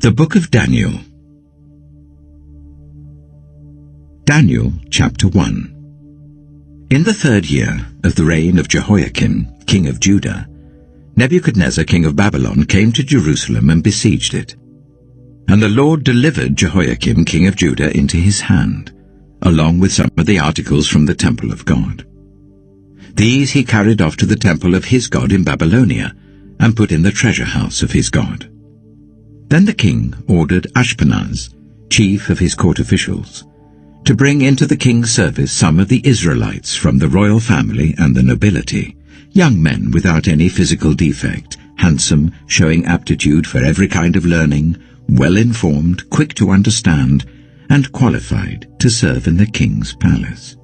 The Book of Daniel. Daniel chapter 1. In the 3rd year of the reign of Jehoiakim, king of Judah, Nebuchadnezzar king of Babylon came to Jerusalem and besieged it. And the Lord delivered Jehoiakim king of Judah into his hand, along with some of the articles from the temple of God. These he carried off to the temple of his God in Babylonia, and put in the treasure house of his God. Then the king ordered Ashpenaz, chief of his court officials, to bring into the king's service some of the Israelites from the royal family and the nobility, young men without any physical defect, handsome, showing aptitude for every kind of learning, well-informed, quick to understand, and qualified to serve in the king's palace.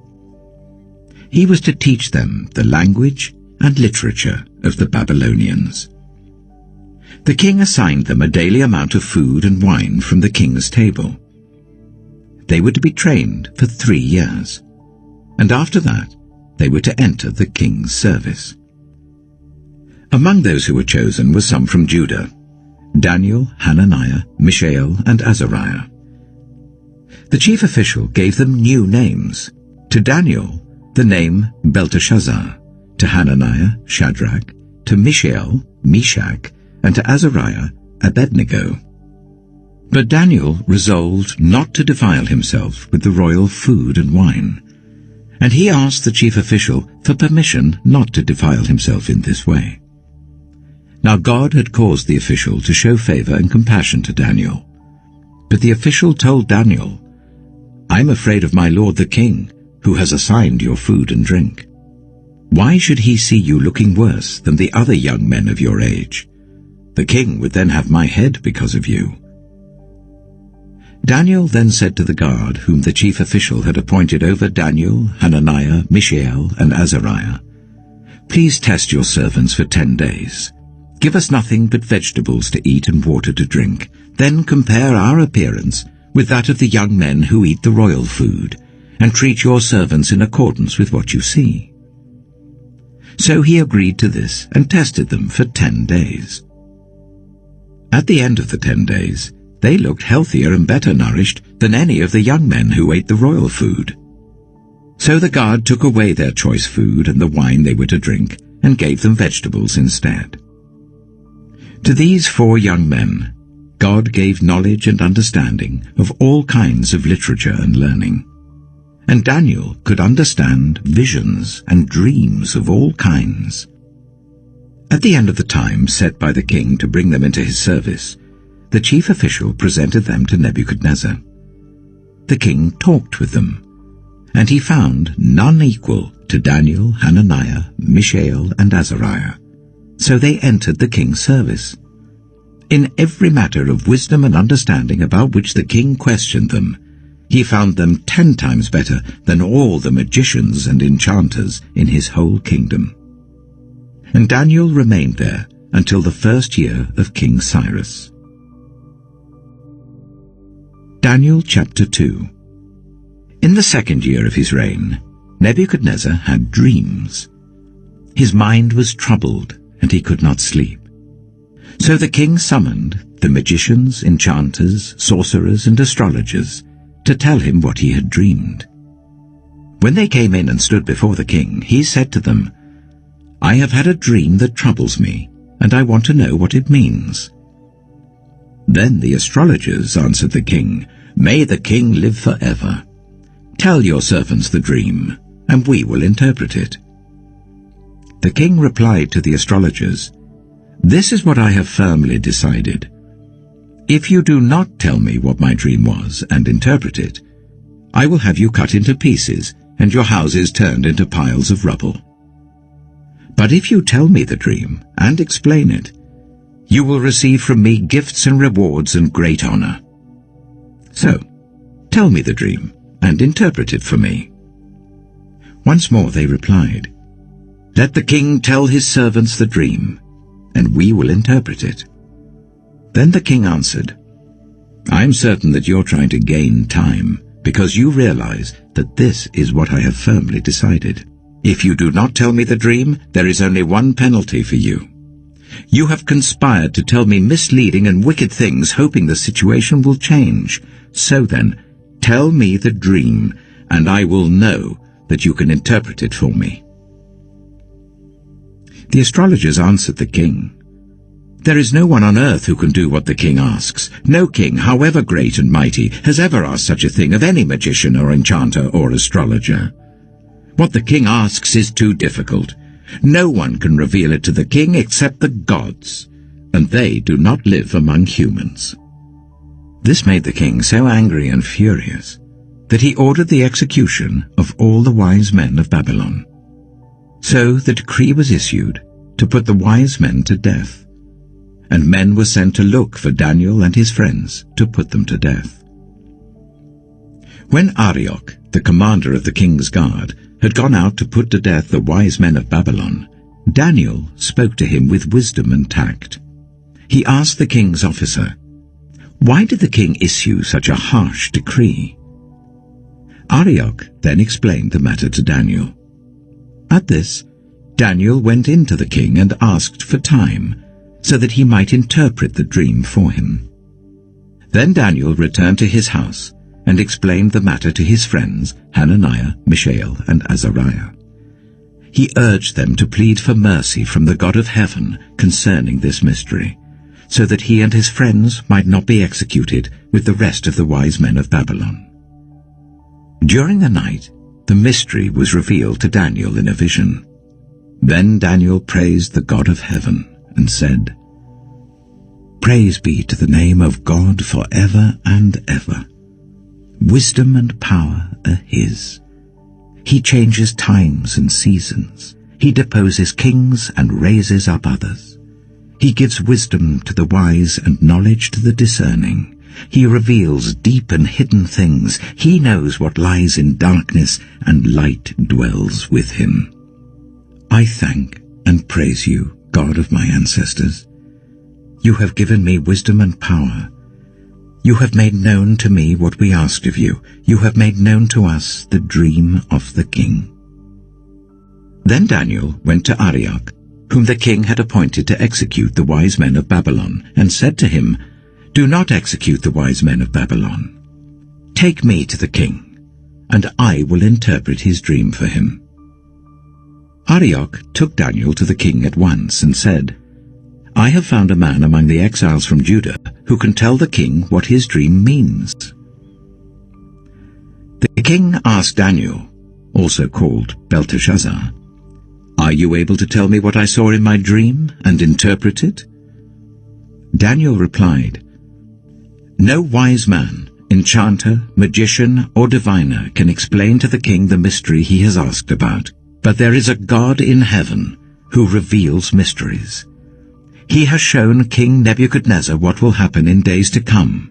He was to teach them the language and literature of the Babylonians. The king assigned them a daily amount of food and wine from the king's table. They were to be trained for 3 years, and after that they were to enter the king's service. Among those who were chosen were some from Judah: Daniel, Hananiah, Mishael, and Azariah. The chief official gave them new names. To Daniel, the name Belteshazzar; to Hananiah, Shadrach; to Mishael, Meshach; and to Azariah, Abednego. But Daniel resolved not to defile himself with the royal food and wine, and he asked the chief official for permission not to defile himself in this way. Now God had caused the official to show favor and compassion to Daniel. But the official told Daniel, "I'm afraid of my lord the king, who has assigned your food and drink. Why should he see you looking worse than the other young men of your age? The king would then have my head because of you." Daniel then said to the guard, whom the chief official had appointed over Daniel, Hananiah, Mishael, and Azariah, "Please test your servants for 10 days. Give us nothing but vegetables to eat and water to drink. Then compare our appearance with that of the young men who eat the royal food, and treat your servants in accordance with what you see." So he agreed to this and tested them for 10 days. At the end of the 10 days, they looked healthier and better nourished than any of the young men who ate the royal food. So the guard took away their choice food and the wine they were to drink, and gave them vegetables instead. To these 4 young men, God gave knowledge and understanding of all kinds of literature and learning. And Daniel could understand visions and dreams of all kinds. At the end of the time set by the king to bring them into his service, the chief official presented them to Nebuchadnezzar. The king talked with them, and he found none equal to Daniel, Hananiah, Mishael, and Azariah. So they entered the king's service. In every matter of wisdom and understanding about which the king questioned them, he found them 10 times better than all the magicians and enchanters in his whole kingdom. And Daniel remained there until the 1st year of King Cyrus. Daniel chapter 2. In the 2nd year of his reign, Nebuchadnezzar had dreams. His mind was troubled, and he could not sleep. So the king summoned the magicians, enchanters, sorcerers, and astrologers to tell him what he had dreamed. When they came in and stood before the king, he said to them, "I have had a dream that troubles me, and I want to know what it means." Then the astrologers answered the king, "May the king live forever. Tell your servants the dream, and we will interpret it." The king replied to the astrologers, "This is what I have firmly decided. If you do not tell me what my dream was and interpret it, I will have you cut into pieces and your houses turned into piles of rubble. But if you tell me the dream and explain it, you will receive from me gifts and rewards and great honor. So, tell me the dream and interpret it for me." Once more they replied, "Let the king tell his servants the dream, and we will interpret it." Then the king answered, "I am certain that you're trying to gain time, because you realize that this is what I have firmly decided. If you do not tell me the dream, there is only one penalty for you. You have conspired to tell me misleading and wicked things, hoping the situation will change. So then, tell me the dream, and I will know that you can interpret it for me." The astrologers answered the king, "There is no one on earth who can do what the king asks. No king, however great and mighty, has ever asked such a thing of any magician or enchanter or astrologer. What the king asks is too difficult. No one can reveal it to the king except the gods, and they do not live among humans." This made the king so angry and furious that he ordered the execution of all the wise men of Babylon. So the decree was issued to put the wise men to death, and men were sent to look for Daniel and his friends to put them to death. When Arioch, the commander of the king's guard, had gone out to put to death the wise men of Babylon, Daniel spoke to him with wisdom and tact. He asked the king's officer, "Why did the king issue such a harsh decree?" Arioch then explained the matter to Daniel. At this, Daniel went in to the king and asked for time, so that he might interpret the dream for him. Then Daniel returned to his house and explained the matter to his friends Hananiah, Mishael, and Azariah. He urged them to plead for mercy from the God of heaven concerning this mystery, so that he and his friends might not be executed with the rest of the wise men of Babylon. During the night, the mystery was revealed to Daniel in a vision. Then Daniel praised the God of heaven and said, "Praise be to the name of God forever and ever. Wisdom and power are his. He changes times and seasons. He deposes kings and raises up others. He gives wisdom to the wise and knowledge to the discerning. He reveals deep and hidden things. He knows what lies in darkness, and light dwells with him. I thank and praise you, God of my ancestors. You have given me wisdom and power. You have made known to me what we asked of you. You have made known to us the dream of the king." Then Daniel went to Arioch, whom the king had appointed to execute the wise men of Babylon, and said to him, "Do not execute the wise men of Babylon. Take me to the king, and I will interpret his dream for him." Arioch took Daniel to the king at once and said, "I have found a man among the exiles from Judah who can tell the king what his dream means." The king asked Daniel, also called Belteshazzar, "Are you able to tell me what I saw in my dream and interpret it?" Daniel replied, "No wise man, enchanter, magician, or diviner can explain to the king the mystery he has asked about, but there is a God in heaven who reveals mysteries. He has shown King Nebuchadnezzar what will happen in days to come.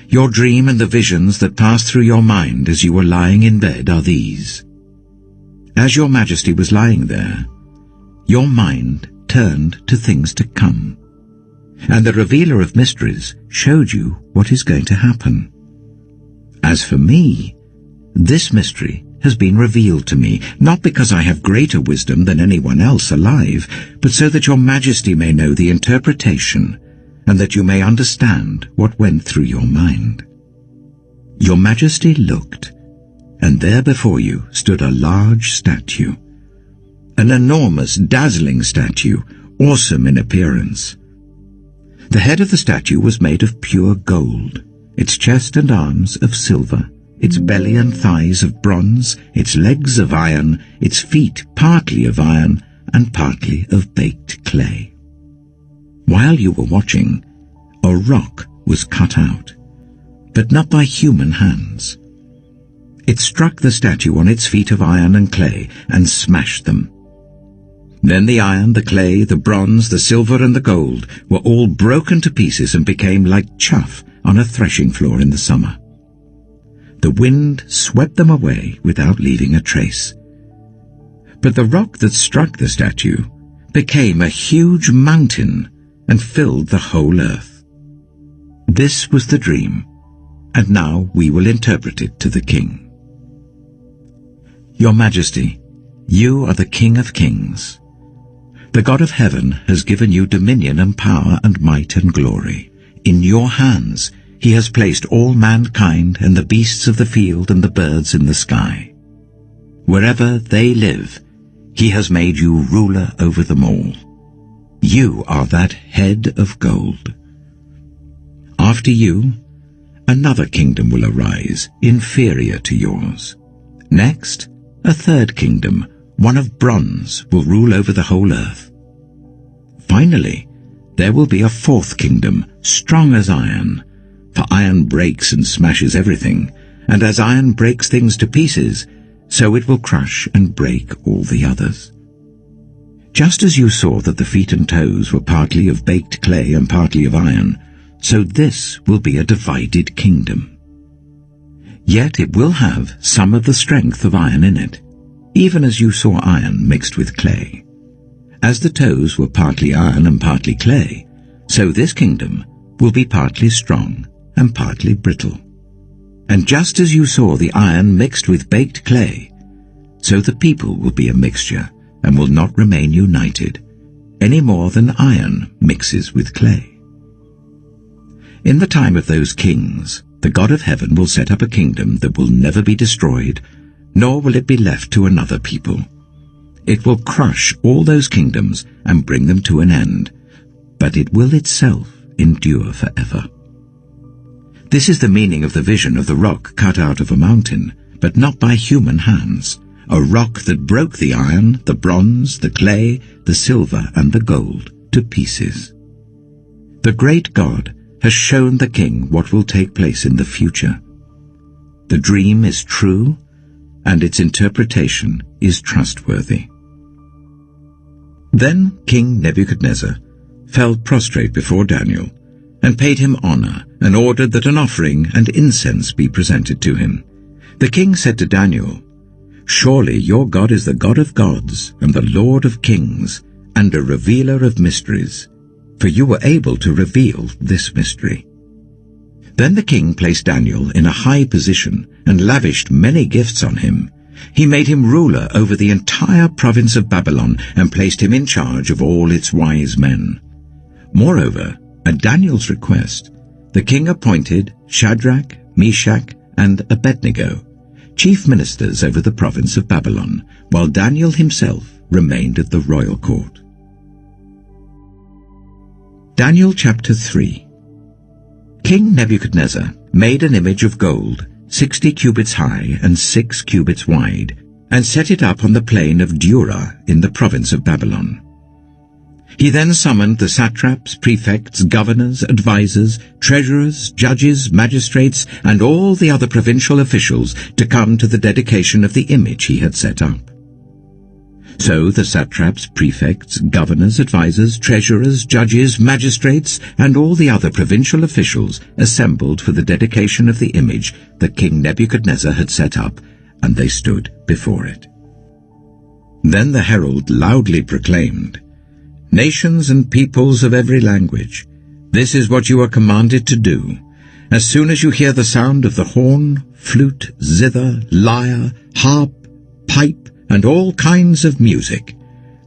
Your dream and the visions that passed through your mind as you were lying in bed are these. As your majesty was lying there, your mind turned to things to come, and the revealer of mysteries showed you what is going to happen. As for me, this mystery has been revealed to me, not because I have greater wisdom than anyone else alive, but so that your majesty may know the interpretation, and that you may understand what went through your mind. Your majesty looked, and there before you stood a large statue, an enormous, dazzling statue, awesome in appearance. The head of the statue was made of pure gold, its chest and arms of silver, its belly and thighs of bronze, its legs of iron, its feet partly of iron and partly of baked clay. While you were watching, a rock was cut out, but not by human hands. It struck the statue on its feet of iron and clay and smashed them. Then the iron, the clay, the bronze, the silver and the gold were all broken to pieces and became like chaff on a threshing floor in the summer. The wind swept them away without leaving a trace. But the rock that struck the statue became a huge mountain and filled the whole earth. This was the dream, and now we will interpret it to the king. Your Majesty, you are the King of Kings. The God of heaven has given you dominion and power and might and glory. In your hands he has placed all mankind and the beasts of the field and the birds in the sky. Wherever they live, he has made you ruler over them all. You are that head of gold. After you, another kingdom will arise, inferior to yours. Next, a third kingdom, one of bronze, will rule over the whole earth. Finally, there will be a fourth kingdom, strong as iron, for iron breaks and smashes everything, and as iron breaks things to pieces, so it will crush and break all the others. Just as you saw that the feet and toes were partly of baked clay and partly of iron, so this will be a divided kingdom. Yet it will have some of the strength of iron in it, even as you saw iron mixed with clay. As the toes were partly iron and partly clay, so this kingdom will be partly strong and partly brittle. And just as you saw the iron mixed with baked clay, so the people will be a mixture and will not remain united, any more than iron mixes with clay. In the time of those kings, the God of heaven will set up a kingdom that will never be destroyed, nor will it be left to another people. It will crush all those kingdoms and bring them to an end, but it will itself endure forever. This is the meaning of the vision of the rock cut out of a mountain, but not by human hands, a rock that broke the iron, the bronze, the clay, the silver, and the gold to pieces. The great God has shown the king what will take place in the future. The dream is true, and its interpretation is trustworthy. Then King Nebuchadnezzar fell prostrate before Daniel, and paid him honor, and ordered that an offering and incense be presented to him. The king said to Daniel, "Surely your God is the God of gods, and the Lord of kings, and a revealer of mysteries, for you were able to reveal this mystery." Then the king placed Daniel in a high position, and lavished many gifts on him. He made him ruler over the entire province of Babylon, and placed him in charge of all its wise men. Moreover, at Daniel's request, the king appointed Shadrach, Meshach, and Abednego, chief ministers over the province of Babylon, while Daniel himself remained at the royal court. Daniel chapter 3. King Nebuchadnezzar made an image of gold, 60 cubits high and 6 cubits wide, and set it up on the plain of Dura in the province of Babylon. He then summoned the satraps, prefects, governors, advisers, treasurers, judges, magistrates, and all the other provincial officials to come to the dedication of the image he had set up. So the satraps, prefects, governors, advisers, treasurers, judges, magistrates, and all the other provincial officials assembled for the dedication of the image that King Nebuchadnezzar had set up, and they stood before it. Then the herald loudly proclaimed, "Nations and peoples of every language, this is what you are commanded to do. As soon as you hear the sound of the horn, flute, zither, lyre, harp, pipe, and all kinds of music,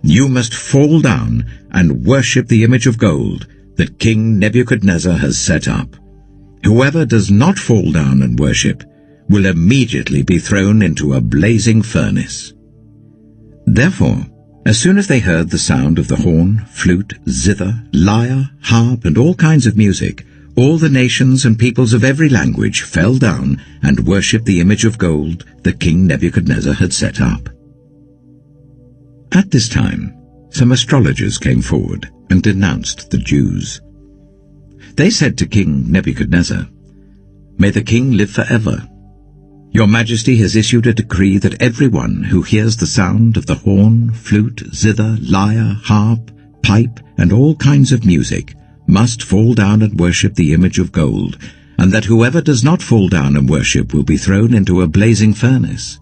you must fall down and worship the image of gold that King Nebuchadnezzar has set up. Whoever does not fall down and worship will immediately be thrown into a blazing furnace." Therefore, as soon as they heard the sound of the horn, flute, zither, lyre, harp, and all kinds of music, all the nations and peoples of every language fell down and worshipped the image of gold that King Nebuchadnezzar had set up. At this time, some astrologers came forward and denounced the Jews. They said to King Nebuchadnezzar, "May the king live forever. Your Majesty has issued a decree that everyone who hears the sound of the horn, flute, zither, lyre, harp, pipe, and all kinds of music must fall down and worship the image of gold, and that whoever does not fall down and worship will be thrown into a blazing furnace.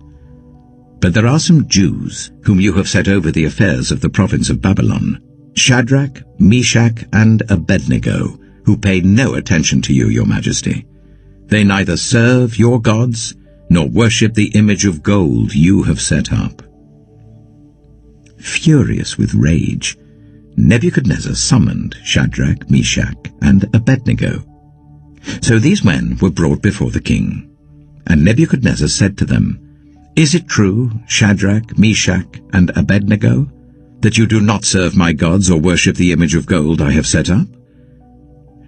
But there are some Jews whom you have set over the affairs of the province of Babylon, Shadrach, Meshach, and Abednego, who pay no attention to you, your Majesty. They neither serve your gods nor worship the image of gold you have set up." Furious with rage, Nebuchadnezzar summoned Shadrach, Meshach, and Abednego. So these men were brought before the king. And Nebuchadnezzar said to them, "Is it true, Shadrach, Meshach, and Abednego, that you do not serve my gods or worship the image of gold I have set up?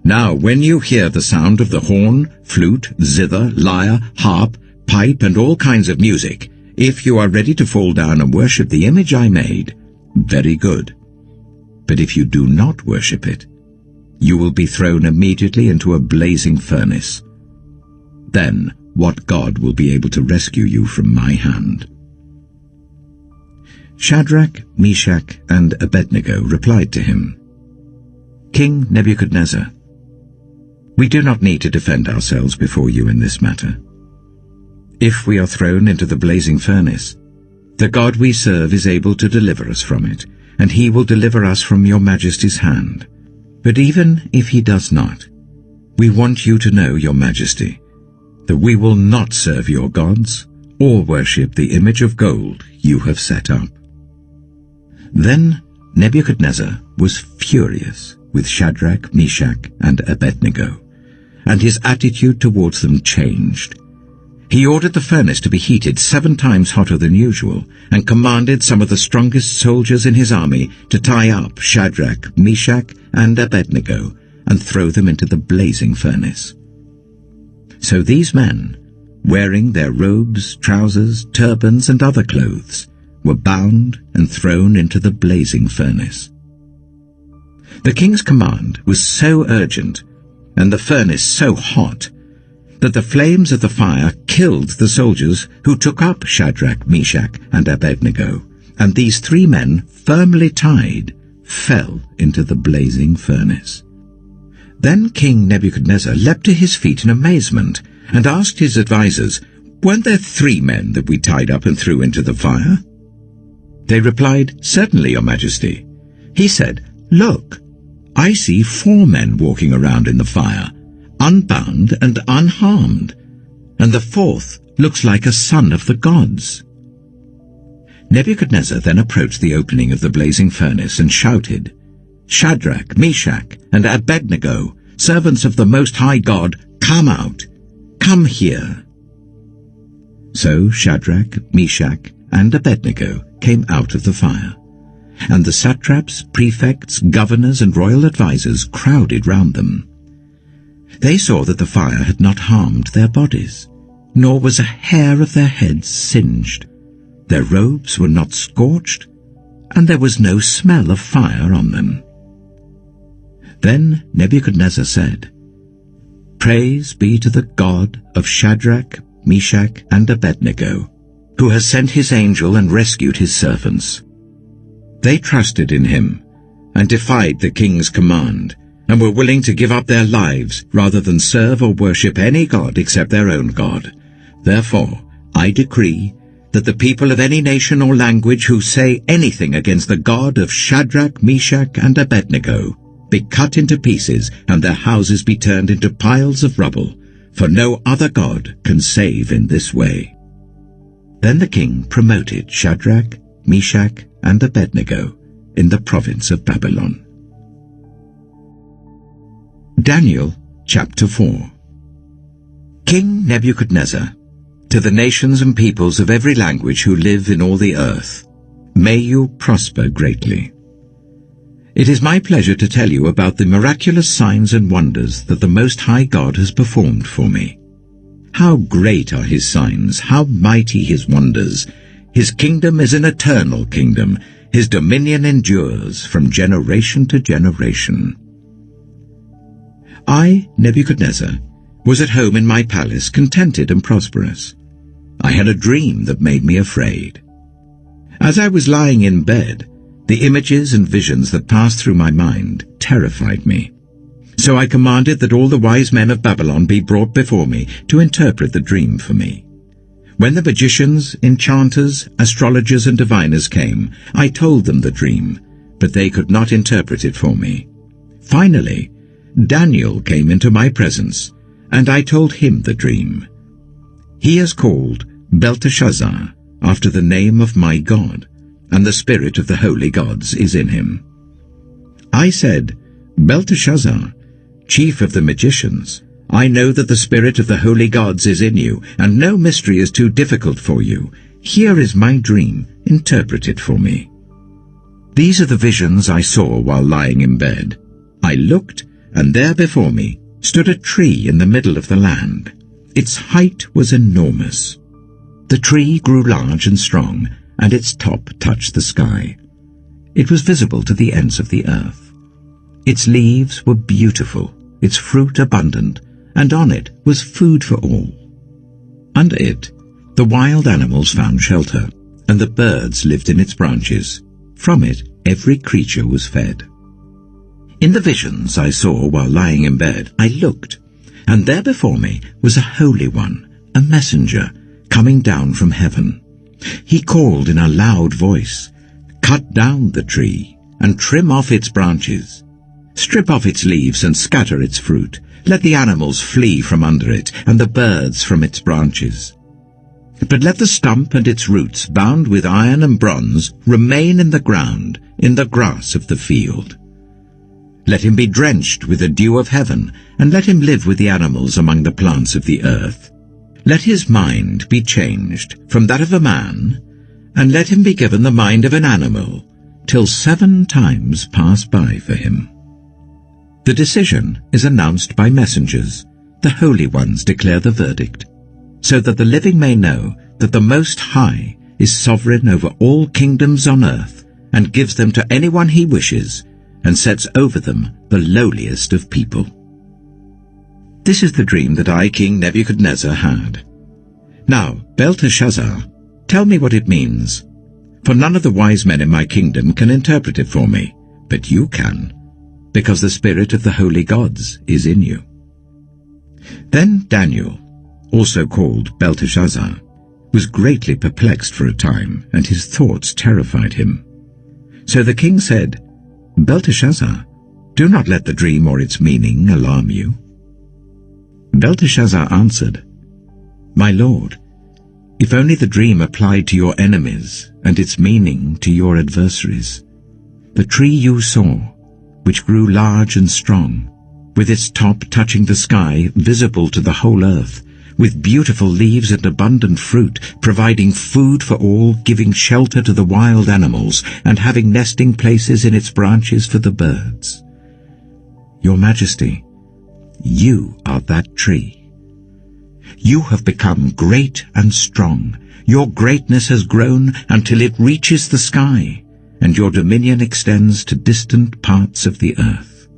Now when you hear the sound of the horn, flute, zither, lyre, harp, pipe, and all kinds of music, if you are ready to fall down and worship the image I made, very good. But if you do not worship it, you will be thrown immediately into a blazing furnace. Then what God will be able to rescue you from my hand?" Shadrach, Meshach, and Abednego replied to him, "King Nebuchadnezzar, we do not need to defend ourselves before you in this matter. If we are thrown into the blazing furnace, the God we serve is able to deliver us from it, and he will deliver us from your majesty's hand. But even if he does not, we want you to know, your majesty, that we will not serve your gods or worship the image of gold you have set up." Then Nebuchadnezzar was furious with Shadrach, Meshach, and Abednego, and his attitude towards them changed. He ordered the furnace to be heated 7 times hotter than usual, and commanded some of the strongest soldiers in his army to tie up Shadrach, Meshach, and Abednego, and throw them into the blazing furnace. So these men, wearing their robes, trousers, turbans, and other clothes, were bound and thrown into the blazing furnace. The king's command was so urgent, and the furnace so hot, that the flames of the fire killed the soldiers who took up Shadrach, Meshach, and Abednego, and these 3 men, firmly tied, fell into the blazing furnace. Then King Nebuchadnezzar leapt to his feet in amazement, and asked his advisers, "Weren't there 3 men that we tied up and threw into the fire?" They replied, "Certainly, your majesty." He said, "Look, I see 4 men walking around in the fire, unbound and unharmed, and the 4th looks like a son of the gods." Nebuchadnezzar then approached the opening of the blazing furnace and shouted, "Shadrach, Meshach, and Abednego, servants of the Most High God, come out! Come here!" So Shadrach, Meshach, and Abednego came out of the fire, and the satraps, prefects, governors, and royal advisers crowded round them. They saw that the fire had not harmed their bodies, nor was a hair of their heads singed. Their robes were not scorched, and there was no smell of fire on them. Then Nebuchadnezzar said, "Praise be to the God of Shadrach, Meshach, and Abednego, who has sent his angel and rescued his servants. They trusted in him and defied the king's command, and were willing to give up their lives rather than serve or worship any god except their own God. Therefore, I decree that the people of any nation or language who say anything against the God of Shadrach, Meshach, and Abednego be cut into pieces, and their houses be turned into piles of rubble, for no other God can save in this way." Then the king promoted Shadrach, Meshach, and Abednego in the province of Babylon. Daniel chapter 4. King Nebuchadnezzar, to the nations and peoples of every language who live in all the earth, may you prosper greatly. It is my pleasure to tell you about the miraculous signs and wonders that the Most High God has performed for me. How great are his signs, how mighty his wonders! His kingdom is an eternal kingdom. His dominion endures from generation to generation. I, Nebuchadnezzar, was at home in my palace, contented and prosperous. I had a dream that made me afraid. As I was lying in bed, the images and visions that passed through my mind terrified me. So I commanded that all the wise men of Babylon be brought before me to interpret the dream for me. When the magicians, enchanters, astrologers, and diviners came, I told them the dream, but they could not interpret it for me. Finally, Daniel came into my presence, and I told him the dream. He is called Belteshazzar, after the name of my God, and the spirit of the holy gods is in him. I said, Belteshazzar, chief of the magicians, I know that the spirit of the holy gods is in you, and no mystery is too difficult for you. Here is my dream, interpret it for me. These are the visions I saw while lying in bed. I looked, and there before me stood a tree in the middle of the land. Its height was enormous. The tree grew large and strong, and its top touched the sky. It was visible to the ends of the earth. Its leaves were beautiful, its fruit abundant, and on it was food for all. Under it, the wild animals found shelter, and the birds lived in its branches. From it, every creature was fed. In the visions I saw while lying in bed, I looked, and there before me was a Holy One, a messenger, coming down from heaven. He called in a loud voice, "Cut down the tree, and trim off its branches. Strip off its leaves and scatter its fruit. Let the animals flee from under it, and the birds from its branches. But let the stump and its roots, bound with iron and bronze, remain in the ground, in the grass of the field. Let him be drenched with the dew of heaven, and let him live with the animals among the plants of the earth. Let his mind be changed from that of a man, and let him be given the mind of an animal, till 7 times pass by for him." The decision is announced by messengers. The holy ones declare the verdict, so that the living may know that the Most High is sovereign over all kingdoms on earth, and gives them to anyone he wishes, and sets over them the lowliest of people. This is the dream that I, King Nebuchadnezzar, had. Now, Belteshazzar, tell me what it means, for none of the wise men in my kingdom can interpret it for me, but you can, because the spirit of the holy gods is in you. Then Daniel, also called Belteshazzar, was greatly perplexed for a time, and his thoughts terrified him. So the king said, "Belteshazzar, do not let the dream or its meaning alarm you." Belteshazzar answered, "My lord, if only the dream applied to your enemies and its meaning to your adversaries. The tree you saw, which grew large and strong, with its top touching the sky, visible to the whole earth, with beautiful leaves and abundant fruit, providing food for all, giving shelter to the wild animals, and having nesting places in its branches for the birds. Your Majesty, you are that tree. You have become great and strong. Your greatness has grown until it reaches the sky, and your dominion extends to distant parts of the earth.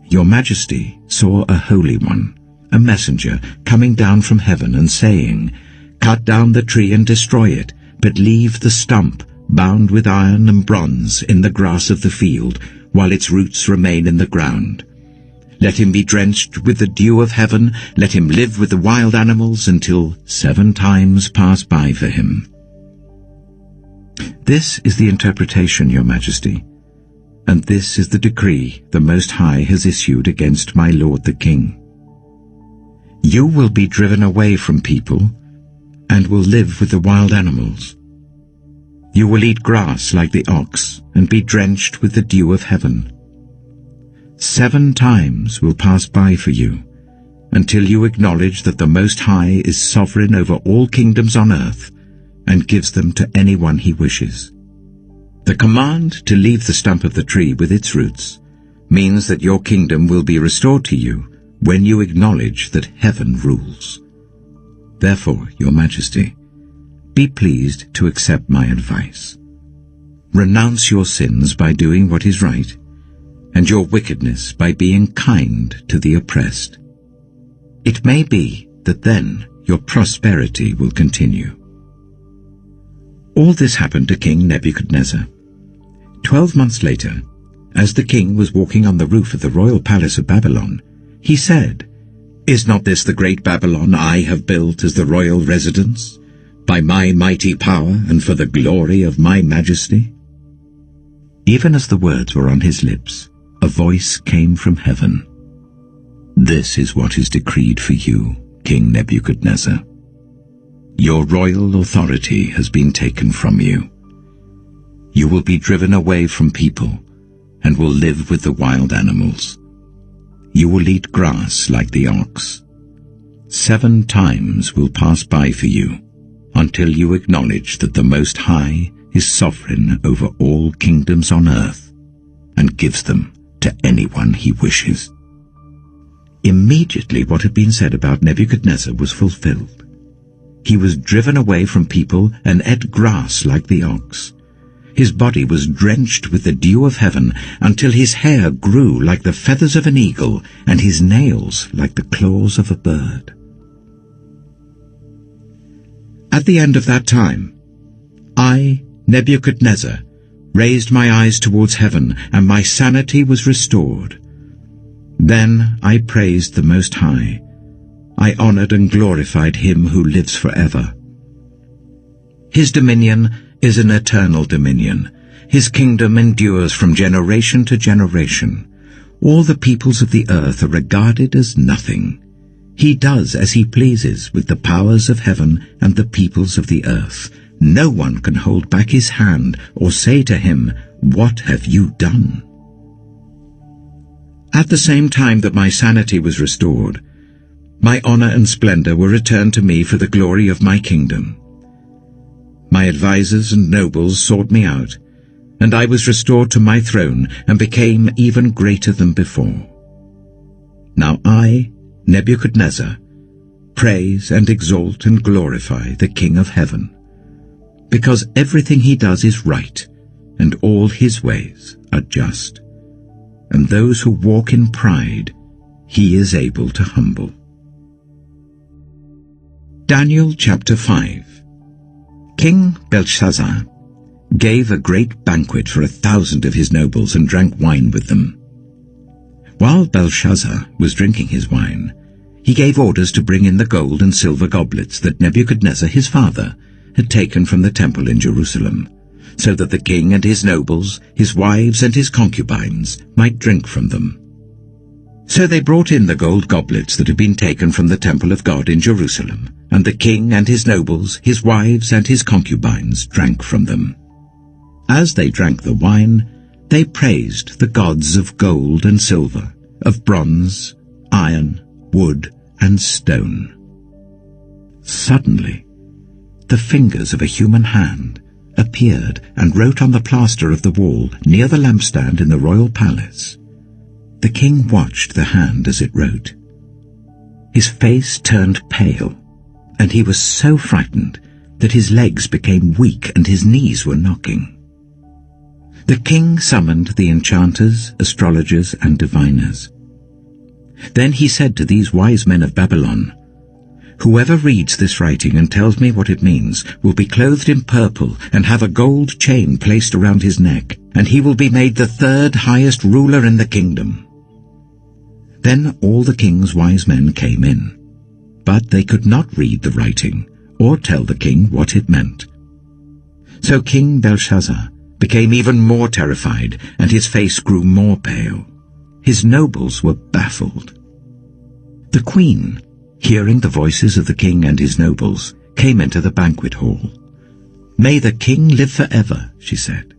Your Majesty saw a Holy One, a messenger, coming down from heaven and saying, "Cut down the tree and destroy it, but leave the stump, bound with iron and bronze, in the grass of the field, while its roots remain in the ground. Let him be drenched with the dew of heaven, let him live with the wild animals until 7 times pass by for him." This is the interpretation, Your Majesty, and this is the decree the Most High has issued against my lord the king. You will be driven away from people, and will live with the wild animals. You will eat grass like the ox, and be drenched with the dew of heaven. 7 times will pass by for you, until you acknowledge that the Most High is sovereign over all kingdoms on earth, and gives them to anyone he wishes. The command to leave the stump of the tree with its roots means that your kingdom will be restored to you when you acknowledge that heaven rules. Therefore, Your Majesty, be pleased to accept my advice. Renounce your sins by doing what is right, and your wickedness by being kind to the oppressed. It may be that then your prosperity will continue. All this happened to King Nebuchadnezzar. 12 months later, as the king was walking on the roof of the royal palace of Babylon, he said, "Is not this the great Babylon I have built as the royal residence, by my mighty power and for the glory of my majesty?" Even as the words were on his lips, a voice came from heaven. "This is what is decreed for you, King Nebuchadnezzar. Your royal authority has been taken from you. You will be driven away from people, and will live with the wild animals. You will eat grass like the ox. 7 times will pass by for you, until you acknowledge that the Most High is sovereign over all kingdoms on earth, and gives them to anyone he wishes." Immediately what had been said about Nebuchadnezzar was fulfilled. He was driven away from people and ate grass like the ox. His body was drenched with the dew of heaven until his hair grew like the feathers of an eagle and his nails like the claws of a bird. At the end of that time, I, Nebuchadnezzar, raised my eyes towards heaven, and my sanity was restored. Then I praised the Most High. I honored and glorified him who lives forever. His dominion is an eternal dominion. His kingdom endures from generation to generation. All the peoples of the earth are regarded as nothing. He does as he pleases with the powers of heaven and the peoples of the earth. No one can hold back his hand or say to him, "What have you done?" At the same time that my sanity was restored, my honor and splendor were returned to me for the glory of my kingdom. My advisers and nobles sought me out, and I was restored to my throne and became even greater than before. Now I, Nebuchadnezzar, praise and exalt and glorify the King of heaven, because everything he does is right, and all his ways are just. And those who walk in pride, he is able to humble. Daniel chapter 5. King Belshazzar gave a great banquet for 1,000 of his nobles and drank wine with them. While Belshazzar was drinking his wine, he gave orders to bring in the gold and silver goblets that Nebuchadnezzar his father had taken from the temple in Jerusalem, so that the king and his nobles, his wives and his concubines might drink from them. So they brought in the gold goblets that had been taken from the temple of God in Jerusalem, and the king and his nobles, his wives and his concubines drank from them. As they drank the wine, they praised the gods of gold and silver, of bronze, iron, wood, and stone. Suddenly, the fingers of a human hand appeared and wrote on the plaster of the wall near the lampstand in the royal palace. The king watched the hand as it wrote. His face turned pale, and he was so frightened that his legs became weak and his knees were knocking. The king summoned the enchanters, astrologers, and diviners. Then he said to these wise men of Babylon, "Whoever reads this writing and tells me what it means will be clothed in purple and have a gold chain placed around his neck, and he will be made the 3rd highest ruler in the kingdom." Then all the king's wise men came in, but they could not read the writing or tell the king what it meant. So King Belshazzar became even more terrified, and his face grew more pale. His nobles were baffled. The queen, hearing the voices of the king and his nobles, came into the banquet hall. "May the king live forever," she said.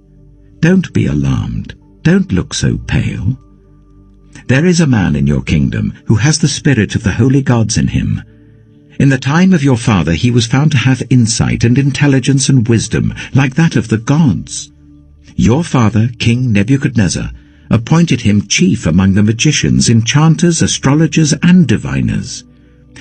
"Don't be alarmed. Don't look so pale. There is a man in your kingdom who has the spirit of the holy gods in him. In the time of your father he was found to have insight and intelligence and wisdom like that of the gods. Your father, King Nebuchadnezzar, appointed him chief among the magicians, enchanters, astrologers, and diviners.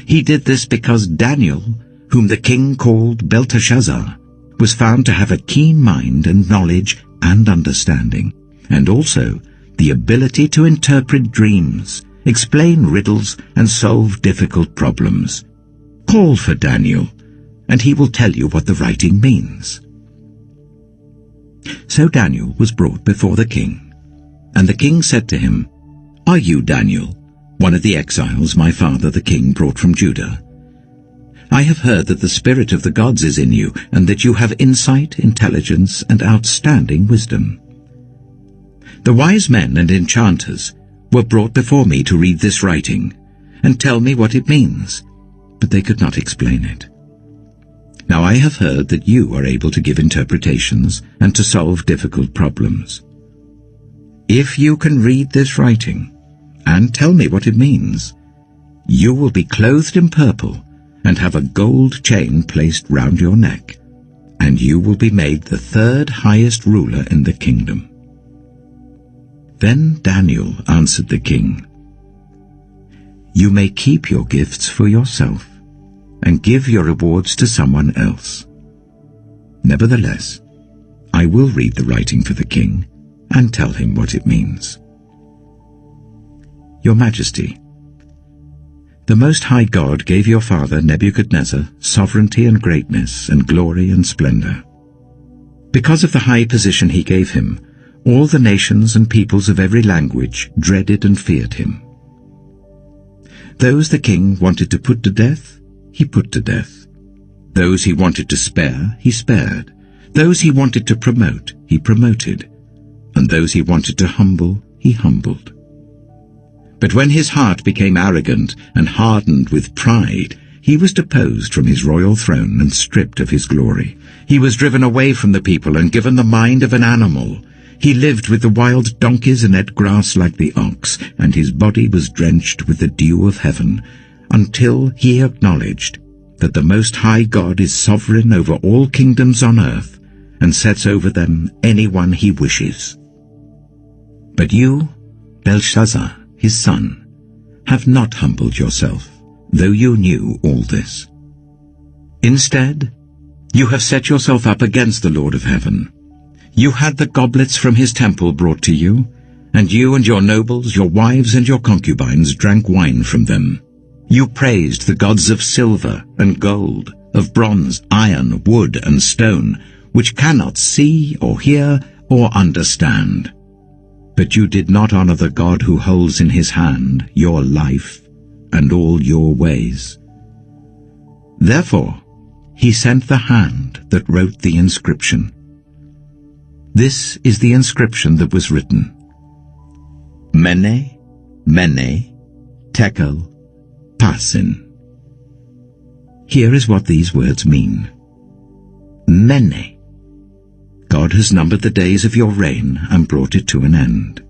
He did this because Daniel, whom the king called Belteshazzar, was found to have a keen mind and knowledge and understanding, and also the ability to interpret dreams, explain riddles, and solve difficult problems. Call for Daniel, and he will tell you what the writing means." So Daniel was brought before the king, and the king said to him, "Are you Daniel, one of the exiles my father the king brought from Judah? I have heard that the spirit of the gods is in you, and that you have insight, intelligence, and outstanding wisdom. The wise men and enchanters were brought before me to read this writing and tell me what it means, but they could not explain it. Now I have heard that you are able to give interpretations and to solve difficult problems. If you can read this writing and tell me what it means, you will be clothed in purple and have a gold chain placed round your neck, and you will be made the third highest ruler in the kingdom." Then Daniel answered the king, "You may keep your gifts for yourself and give your rewards to someone else. Nevertheless, I will read the writing for the king and tell him what it means. Your Majesty, the Most High God gave your father Nebuchadnezzar sovereignty and greatness and glory and splendor. Because of the high position he gave him, all the nations and peoples of every language dreaded and feared him. Those the king wanted to put to death, he put to death. Those he wanted to spare, he spared. Those he wanted to promote, he promoted. And those he wanted to humble, he humbled. But when his heart became arrogant and hardened with pride, he was deposed from his royal throne and stripped of his glory. He was driven away from the people and given the mind of an animal. He lived with the wild donkeys and ate grass like the ox, and his body was drenched with the dew of heaven, until he acknowledged that the Most High God is sovereign over all kingdoms on earth and sets over them anyone he wishes. But you, Belshazzar, his son, have not humbled yourself, though you knew all this. Instead, you have set yourself up against the Lord of heaven. You had the goblets from his temple brought to you, and you and your nobles, your wives and your concubines drank wine from them. You praised the gods of silver and gold, of bronze, iron, wood, and stone, which cannot see or hear or understand. But you did not honor the God who holds in his hand your life and all your ways. Therefore, he sent the hand that wrote the inscription. This is the inscription that was written: Mene, Mene, Tekel, Parsin. Here is what these words mean. Mene. God has numbered the days of your reign and brought it to an end.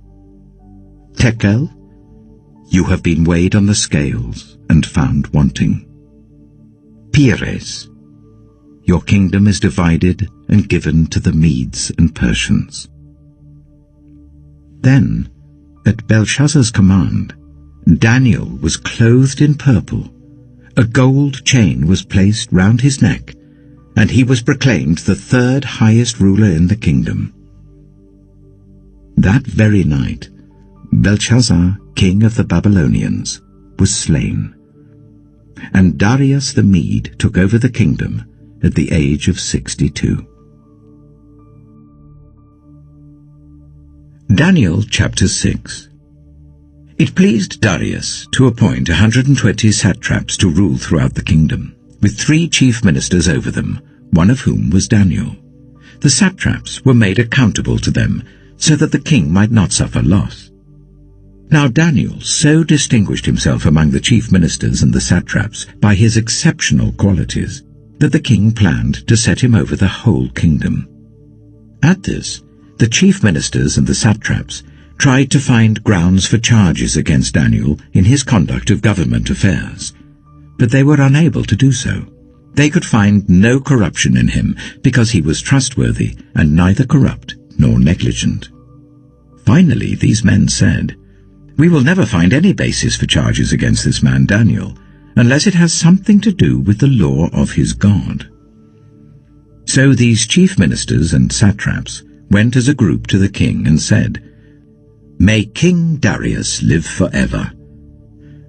Tekel. You have been weighed on the scales and found wanting. Pires. Your kingdom is divided and given to the Medes and Persians. Then, at Belshazzar's command, Daniel was clothed in purple. A gold chain was placed round his neck, and he was proclaimed the third highest ruler in the kingdom. That very night, Belshazzar, king of the Babylonians, was slain, and Darius the Mede took over the kingdom at the age of 62. Daniel chapter 6. It pleased Darius to appoint 120 satraps to rule throughout the kingdom, with 3 chief ministers over them, one of whom was Daniel. The satraps were made accountable to them, so that the king might not suffer loss. Now Daniel so distinguished himself among the chief ministers and the satraps by his exceptional qualities, that the king planned to set him over the whole kingdom. At this, the chief ministers and the satraps tried to find grounds for charges against Daniel in his conduct of government affairs, but they were unable to do so. They could find no corruption in him, because he was trustworthy and neither corrupt nor negligent. Finally, these men said, "We will never find any basis for charges against this man Daniel, unless it has something to do with the law of his God." So these chief ministers and satraps went as a group to the king and said, "May King Darius live forever.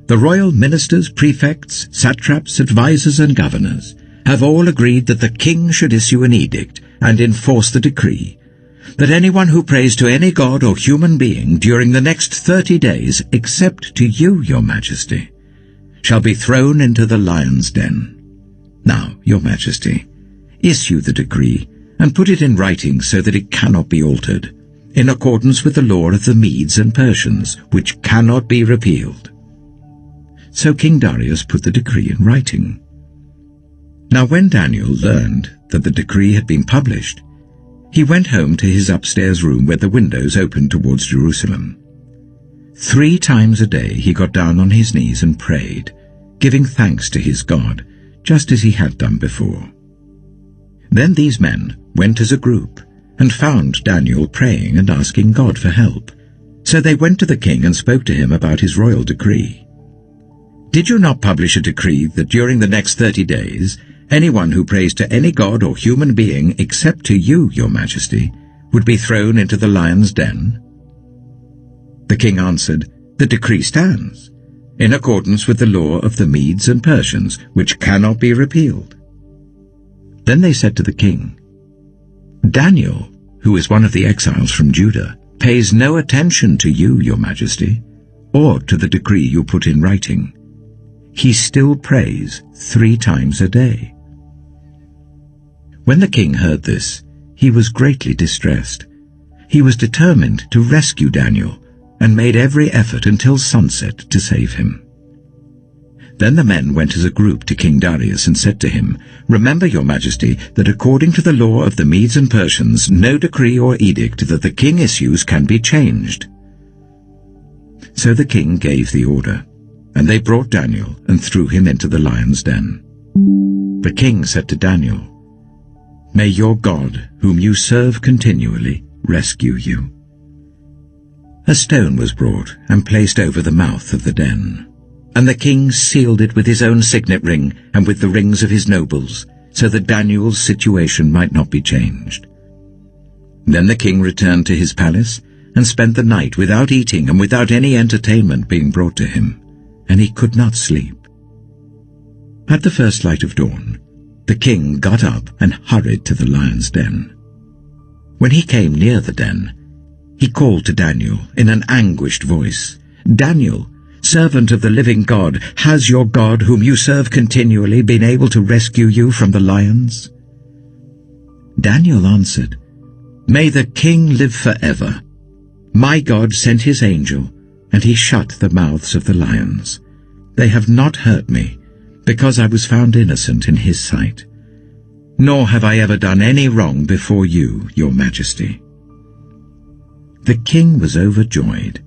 The royal ministers, prefects, satraps, advisers, and governors have all agreed that the king should issue an edict and enforce the decree that anyone who prays to any god or human being during the next 30 days, except to you, your majesty, shall be thrown into the lion's den. Now, your majesty, issue the decree and put it in writing so that it cannot be altered, in accordance with the law of the Medes and Persians, which cannot be repealed." So King Darius put the decree in writing. Now when Daniel learned that the decree had been published, he went home to his upstairs room where the windows opened towards Jerusalem. 3 times a day he got down on his knees and prayed, giving thanks to his God, just as he had done before. Then these men went as a group and found Daniel praying and asking God for help. So they went to the king and spoke to him about his royal decree. "Did you not publish a decree that during the next 30 days, anyone who prays to any god or human being except to you, your majesty, would be thrown into the lion's den?" The king answered, "The decree stands, in accordance with the law of the Medes and Persians, which cannot be repealed." Then they said to the king, "Daniel, who is one of the exiles from Judah, pays no attention to you, your majesty, or to the decree you put in writing. He still prays 3 times a day." When the king heard this, he was greatly distressed. He was determined to rescue Daniel and made every effort until sunset to save him. Then the men went as a group to King Darius and said to him, "Remember, your majesty, that according to the law of the Medes and Persians, no decree or edict that the king issues can be changed." So the king gave the order, and they brought Daniel and threw him into the lion's den. The king said to Daniel, "May your God, whom you serve continually, rescue you." A stone was brought and placed over the mouth of the den, and the king sealed it with his own signet ring and with the rings of his nobles, so that Daniel's situation might not be changed. Then the king returned to his palace and spent the night without eating and without any entertainment being brought to him, and he could not sleep. At the first light of dawn, the king got up and hurried to the lion's den. When he came near the den, he called to Daniel in an anguished voice, "Daniel, servant of the living God, has your God, whom you serve continually, been able to rescue you from the lions?" Daniel answered, "May the king live forever. My God sent his angel, and he shut the mouths of the lions. They have not hurt me, because I was found innocent in his sight. Nor have I ever done any wrong before you, your majesty." The king was overjoyed,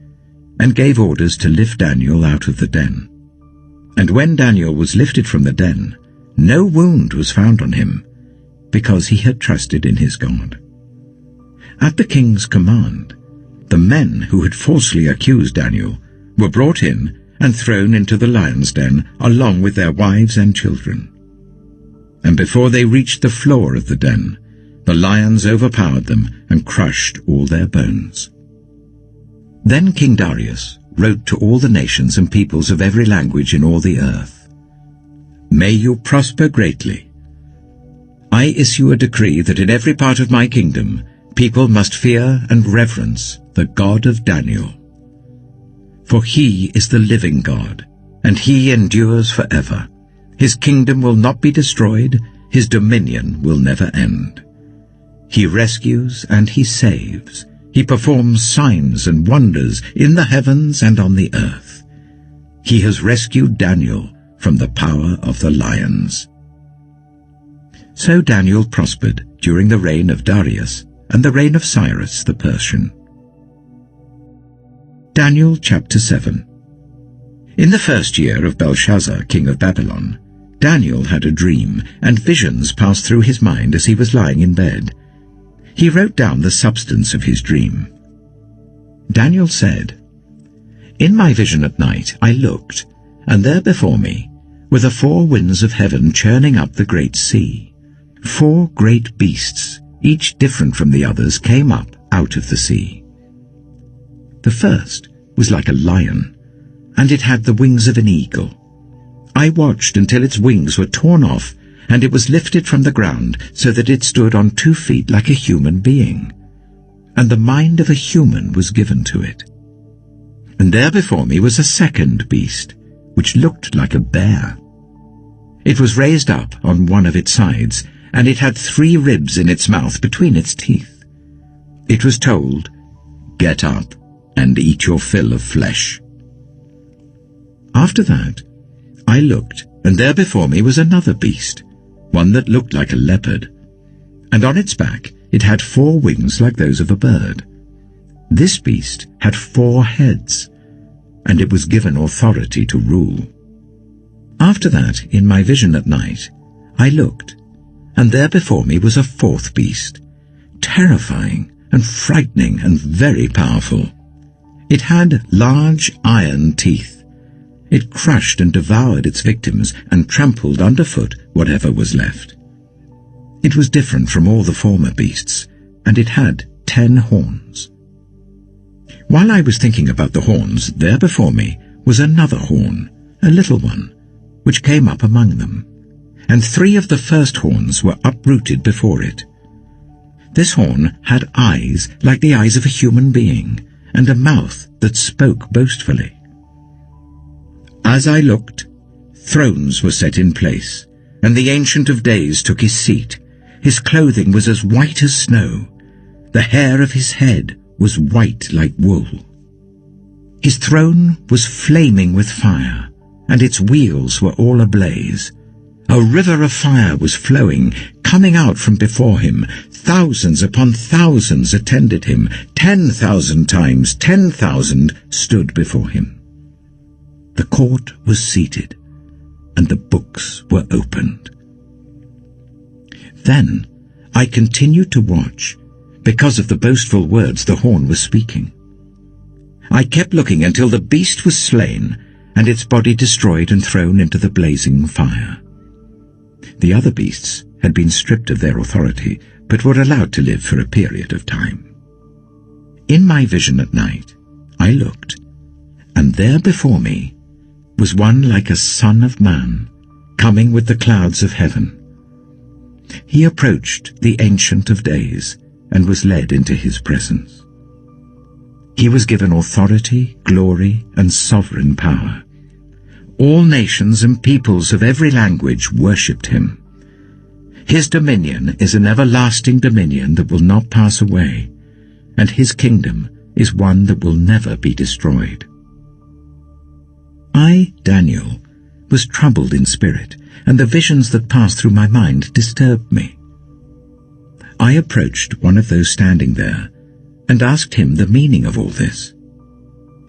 and gave orders to lift Daniel out of the den. And when Daniel was lifted from the den, no wound was found on him, because he had trusted in his God. At the king's command, the men who had falsely accused Daniel were brought in and thrown into the lion's den along with their wives and children. And before they reached the floor of the den, the lions overpowered them and crushed all their bones. Then King Darius wrote to all the nations and peoples of every language in all the earth, "May you prosper greatly. I issue a decree that in every part of my kingdom people must fear and reverence the God of Daniel. For he is the living God, and he endures forever. His kingdom will not be destroyed, his dominion will never end. He rescues and he saves. He performs signs and wonders in the heavens and on the earth. He has rescued Daniel from the power of the lions." So Daniel prospered during the reign of Darius and the reign of Cyrus the Persian. Daniel chapter 7. In the first year of Belshazzar, king of Babylon, Daniel had a dream, and visions passed through his mind as he was lying in bed. He wrote down the substance of his dream. Daniel said, "In my vision at night I looked, and there before me were the 4 winds of heaven churning up the great sea. 4 great beasts, each different from the others, came up out of the sea. The first was like a lion, and it had the wings of an eagle. I watched until its wings were torn off, and it was lifted from the ground so that it stood on 2 feet like a human being, and the mind of a human was given to it. And there before me was a second beast, which looked like a bear. It was raised up on one of its sides, and it had 3 ribs in its mouth between its teeth. It was told, 'Get up and eat your fill of flesh.' After that, I looked, and there before me was another beast, one that looked like a leopard, and on its back It had 4 wings like those of a bird. This beast had 4 heads, and it was given authority to rule. After that, in my vision at night, I looked, and there before me was a 4th beast, terrifying and frightening and very powerful. It had large iron teeth. It crushed and devoured its victims and trampled underfoot whatever was left. It was different from all the former beasts, and it had 10 horns. While I was thinking about the horns, there before me was another horn, a little one, which came up among them, and 3 of the first horns were uprooted before it. This horn had eyes like the eyes of a human being, and a mouth that spoke boastfully. As I looked, thrones were set in place, and the Ancient of Days took his seat. His clothing was as white as snow. The hair of his head was white like wool. His throne was flaming with fire, and its wheels were all ablaze. A river of fire was flowing, coming out from before him. Thousands upon thousands attended him. 10,000 times 10,000 stood before him. The court was seated, and the books were opened. Then I continued to watch, because of the boastful words the horn was speaking. I kept looking until the beast was slain, and its body destroyed and thrown into the blazing fire. The other beasts had been stripped of their authority, but were allowed to live for a period of time. In my vision at night, I looked, and there before me was one like a son of man, coming with the clouds of heaven. He approached the Ancient of Days, and was led into his presence. He was given authority, glory, and sovereign power. All nations and peoples of every language worshipped him. His dominion is an everlasting dominion that will not pass away, and his kingdom is one that will never be destroyed. I, Daniel, was troubled in spirit, and the visions that passed through my mind disturbed me. I approached one of those standing there, and asked him the meaning of all this.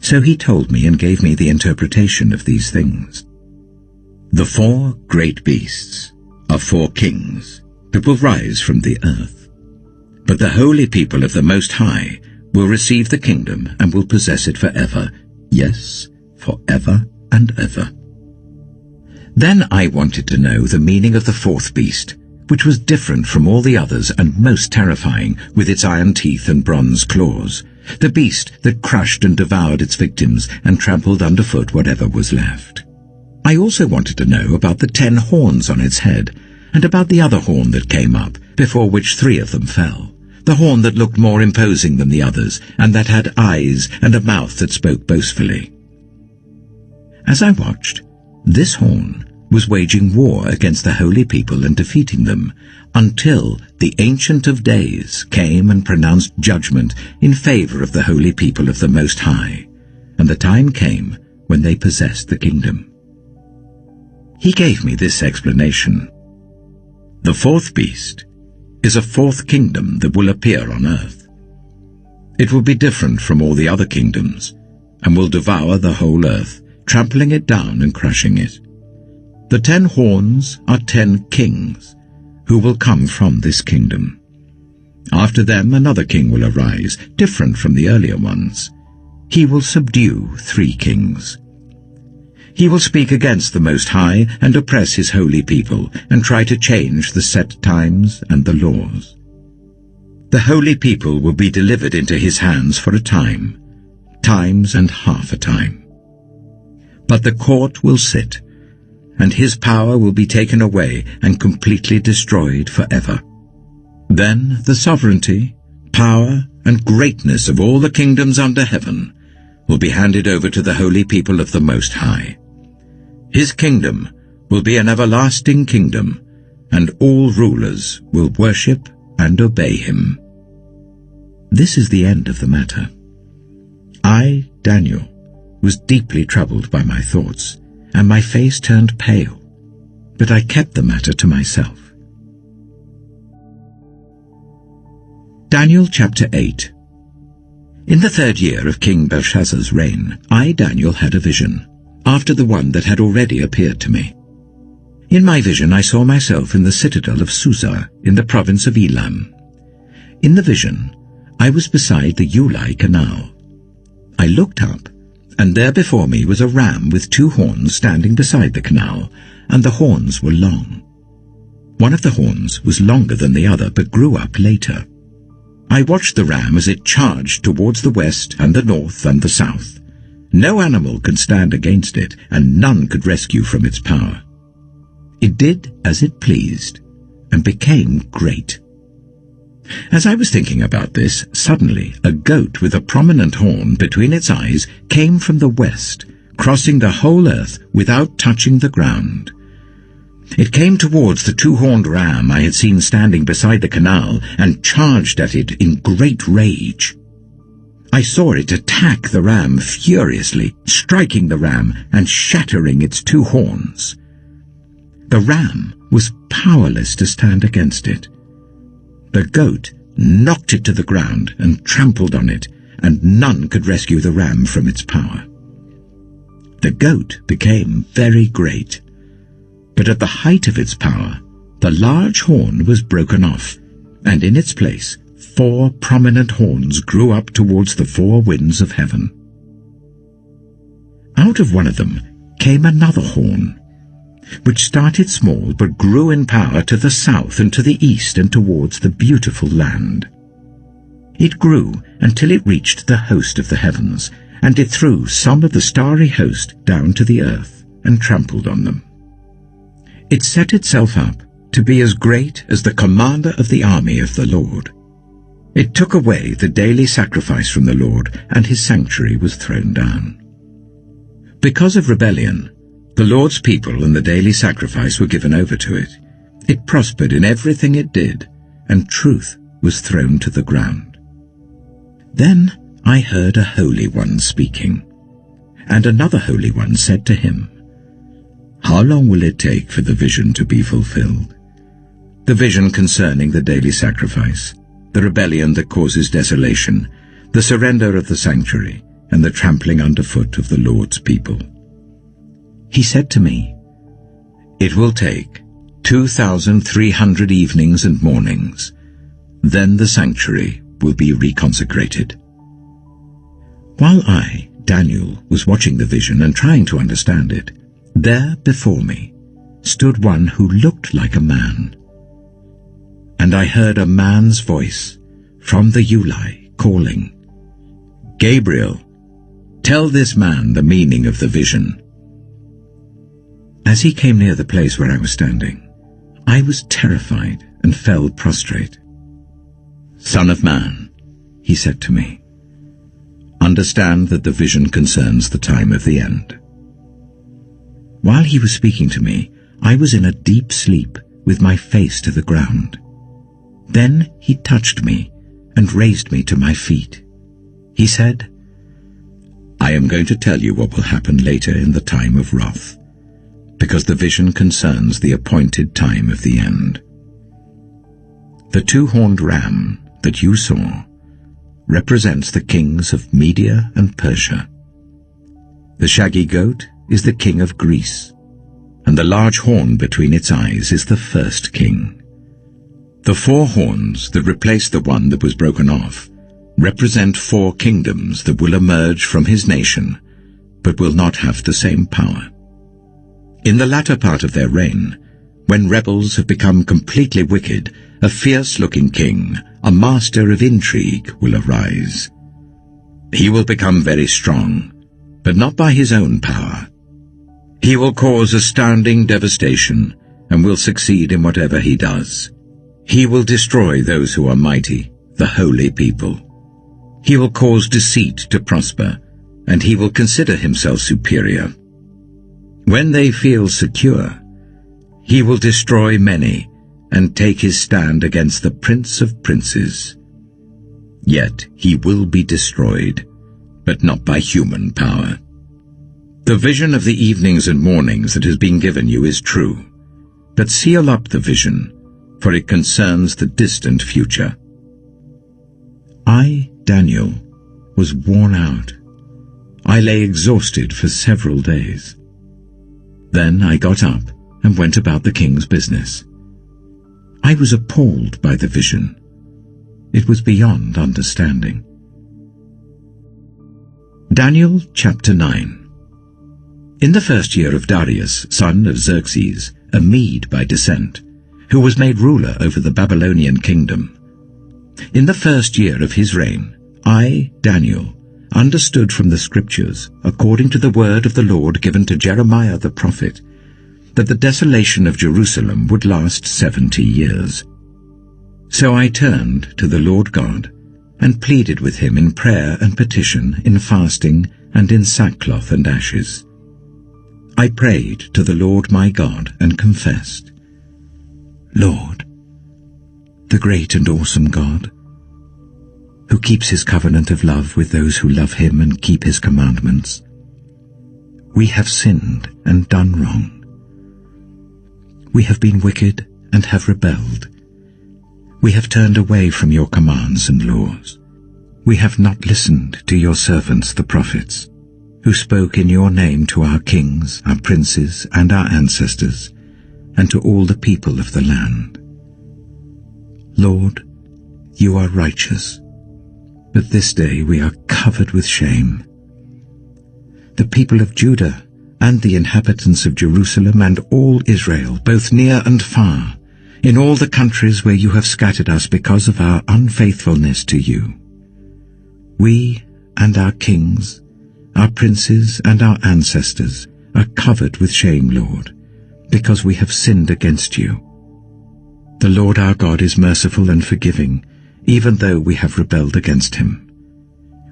So he told me and gave me the interpretation of these things. The 4 great beasts are 4 kings that will rise from the earth. But the holy people of the Most High will receive the kingdom and will possess it forever, yes, forever and ever. Then I wanted to know the meaning of the 4th beast, which was different from all the others and most terrifying, with its iron teeth and bronze claws, the beast that crushed and devoured its victims and trampled underfoot whatever was left. I also wanted to know about the 10 horns on its head, and about the other horn that came up, before which 3 of them fell, the horn that looked more imposing than the others, and that had eyes and a mouth that spoke boastfully. As I watched, this horn was waging war against the holy people and defeating them, until the Ancient of Days came and pronounced judgment in favor of the holy people of the Most High, and the time came when they possessed the kingdom. He gave me this explanation. The 4th beast is a 4th kingdom that will appear on earth. It will be different from all the other kingdoms, and will devour the whole earth, trampling it down and crushing it. The 10 horns are 10 kings, who will come from this kingdom. After them another king will arise, different from the earlier ones. He will subdue 3 kings. He will speak against the Most High and oppress his holy people, and try to change the set times and the laws. The holy people will be delivered into his hands for a time, times and half a time. But the court will sit, and his power will be taken away and completely destroyed forever. Then the sovereignty, power, and greatness of all the kingdoms under heaven will be handed over to the holy people of the Most High. His kingdom will be an everlasting kingdom, and all rulers will worship and obey him. This is the end of the matter. I, Daniel, was deeply troubled by my thoughts, and my face turned pale, but I kept the matter to myself. Daniel chapter 8. In the 3rd year of King Belshazzar's reign, I, Daniel, had a vision, after the one that had already appeared to me. In my vision I saw myself in the citadel of Susa, in the province of Elam. In the vision I was beside the Ulai canal. I looked up, and there before me was a ram with 2 horns standing beside the canal, and the horns were long. One of the horns was longer than the other, but grew up later. I watched the ram as it charged towards the west and the north and the south. No animal could stand against it, and none could rescue from its power. It did as it pleased, and became great. As I was thinking about this, suddenly a goat with a prominent horn between its eyes came from the west, crossing the whole earth without touching the ground. It came towards the 2-horned ram I had seen standing beside the canal and charged at it in great rage. I saw it attack the ram furiously, striking the ram and shattering its 2 horns. The ram was powerless to stand against it. The goat knocked it to the ground and trampled on it, and none could rescue the ram from its power. The goat became very great, but at the height of its power, the large horn was broken off, and in its place 4 prominent horns grew up towards the 4 winds of heaven. Out of one of them came another horn, which started small but grew in power to the south and to the east and towards the beautiful land. It grew until it reached the host of the heavens, and it threw some of the starry host down to the earth and trampled on them. It set itself up to be as great as the commander of the army of the Lord. It took away the daily sacrifice from the Lord, and his sanctuary was thrown down. Because of rebellion, the Lord's people and the daily sacrifice were given over to it. It prospered in everything it did, and truth was thrown to the ground. Then I heard a Holy One speaking, and another Holy One said to him, "How long will it take for the vision to be fulfilled?" The vision concerning the daily sacrifice, the rebellion that causes desolation, the surrender of the sanctuary, and the trampling underfoot of the Lord's people. He said to me, "It will take 2,300 evenings and mornings. Then the sanctuary will be reconsecrated." While I, Daniel, was watching the vision and trying to understand it, there before me stood one who looked like a man. And I heard a man's voice from the Ulai calling, "Gabriel, tell this man the meaning of the vision." As he came near the place where I was standing, I was terrified and fell prostrate. "Son of man," he said to me, "understand that the vision concerns the time of the end." While he was speaking to me, I was in a deep sleep with my face to the ground. Then he touched me and raised me to my feet. He said, "I am going to tell you what will happen later in the time of wrath, because the vision concerns the appointed time of the end. The 2-horned ram that you saw represents the kings of Media and Persia. The shaggy goat is the king of Greece, and the large horn between its eyes is the first king. The 4 horns that replace the one that was broken off represent 4 kingdoms that will emerge from his nation, but will not have the same power. In the latter part of their reign, when rebels have become completely wicked, a fierce-looking king, a master of intrigue, will arise. He will become very strong, but not by his own power. He will cause astounding devastation and will succeed in whatever he does. He will destroy those who are mighty, the holy people. He will cause deceit to prosper, and he will consider himself superior. When they feel secure, he will destroy many and take his stand against the Prince of Princes. Yet he will be destroyed, but not by human power. The vision of the evenings and mornings that has been given you is true, but seal up the vision, for it concerns the distant future. I, Daniel, was worn out. I lay exhausted for several days. Then I got up and went about the king's business. I was appalled by the vision. It was beyond understanding. Daniel chapter 9. In the first year of Darius, son of Xerxes, a Mede by descent, who was made ruler over the Babylonian kingdom, in the first year of his reign, I, Daniel, understood from the Scriptures, according to the word of the Lord given to Jeremiah the prophet, that the desolation of Jerusalem would last 70 years. So I turned to the Lord God, and pleaded with him in prayer and petition, in fasting, and in sackcloth and ashes. I prayed to the Lord my God, and confessed, Lord, the great and awesome God, who keeps his covenant of love with those who love him and keep his commandments, we have sinned and done wrong. We have been wicked and have rebelled. We have turned away from your commands and laws. We have not listened to your servants the prophets, who spoke in your name to our kings, our princes, and our ancestors, and to all the people of the land. Lord, you are righteous, but this day we are covered with shame. The people of Judah and the inhabitants of Jerusalem and all Israel, both near and far, in all the countries where you have scattered us because of our unfaithfulness to you. We and our kings, our princes and our ancestors are covered with shame, Lord, because we have sinned against you. The Lord our God is merciful and forgiving, even though we have rebelled against him.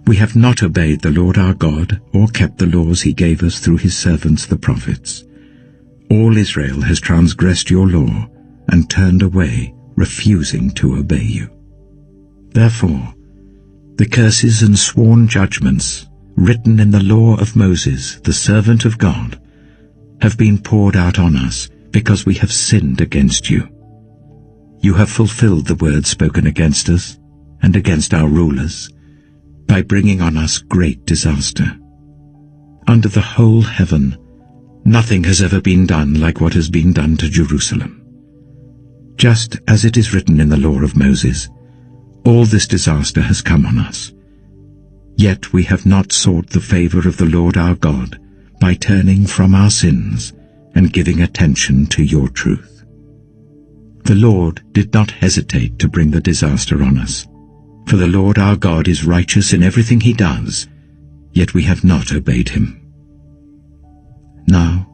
We have not obeyed the Lord our God or kept the laws he gave us through his servants the prophets. All Israel has transgressed your law and turned away, refusing to obey you. Therefore, the curses and sworn judgments written in the law of Moses, the servant of God, have been poured out on us because we have sinned against you. You have fulfilled the words spoken against us and against our rulers by bringing on us great disaster. Under the whole heaven, nothing has ever been done like what has been done to Jerusalem. Just as it is written in the law of Moses, all this disaster has come on us. Yet we have not sought the favor of the Lord our God by turning from our sins and giving attention to your truth. The Lord did not hesitate to bring the disaster on us, for the Lord our God is righteous in everything he does, yet we have not obeyed him. Now,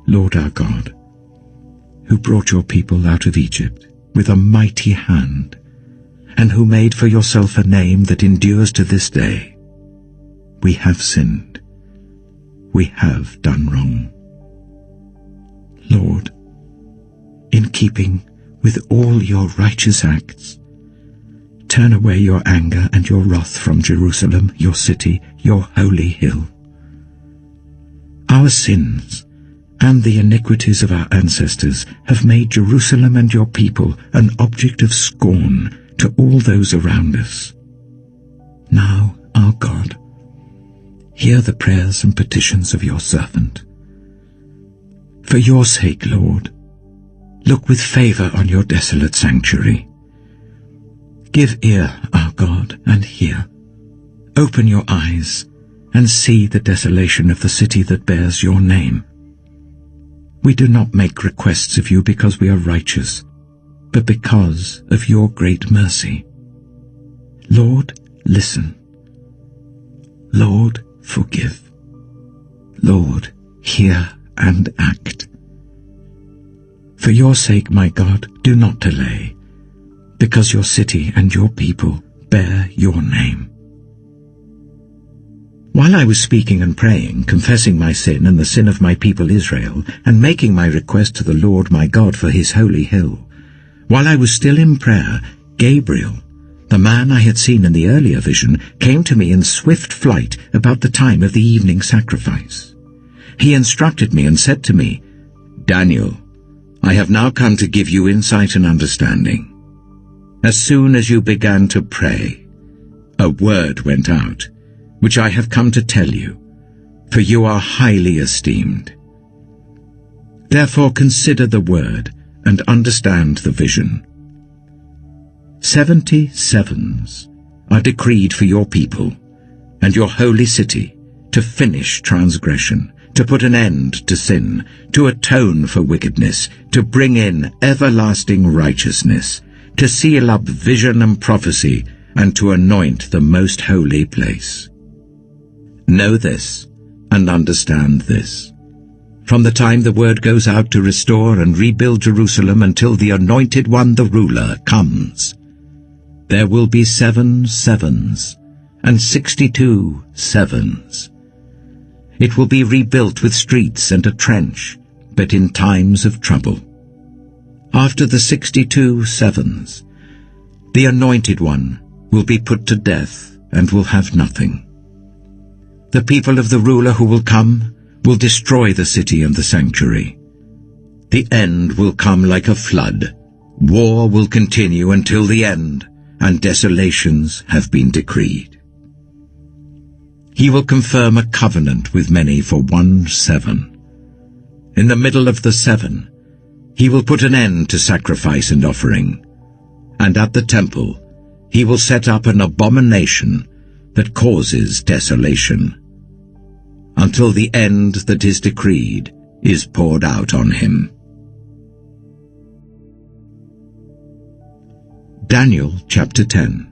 Lord our God, who brought your people out of Egypt with a mighty hand, and who made for yourself a name that endures to this day, we have sinned. We have done wrong. Lord, in keeping with all your righteous acts, turn away your anger and your wrath from Jerusalem, your city, your holy hill. Our sins and the iniquities of our ancestors have made Jerusalem and your people an object of scorn to all those around us. Now, our God, hear the prayers and petitions of your servant. For your sake, Lord, look with favor on your desolate sanctuary. Give ear, our God, and hear. Open your eyes and see the desolation of the city that bears your name. We do not make requests of you because we are righteous, but because of your great mercy. Lord, listen. Lord, forgive. Lord, hear and act. For your sake, my God, do not delay, because your city and your people bear your name. While I was speaking and praying, confessing my sin and the sin of my people Israel, and making my request to the Lord my God for his holy hill, while I was still in prayer, Gabriel, the man I had seen in the earlier vision, came to me in swift flight about the time of the evening sacrifice. He instructed me and said to me, Daniel, I have now come to give you insight and understanding. As soon as you began to pray, a word went out, which I have come to tell you, for you are highly esteemed. Therefore consider the word and understand the vision. 70 sevens are decreed for your people and your holy city, to finish transgression, to put an end to sin, to atone for wickedness, to bring in everlasting righteousness, to seal up vision and prophecy, and to anoint the most holy place. Know this, and understand this. From the time the word goes out to restore and rebuild Jerusalem until the Anointed One, the ruler, comes, there will be 7 sevens and 62 sevens. It will be rebuilt with streets and a trench, but in times of trouble. After the 62 sevens, the Anointed One will be put to death and will have nothing. The people of the ruler who will come will destroy the city and the sanctuary. The end will come like a flood. War will continue until the end, and desolations have been decreed. He will confirm a covenant with many for 1 7. In the middle of the 7, he will put an end to sacrifice and offering, and at the temple he will set up an abomination that causes desolation, until the end that is decreed is poured out on him. Daniel chapter 10.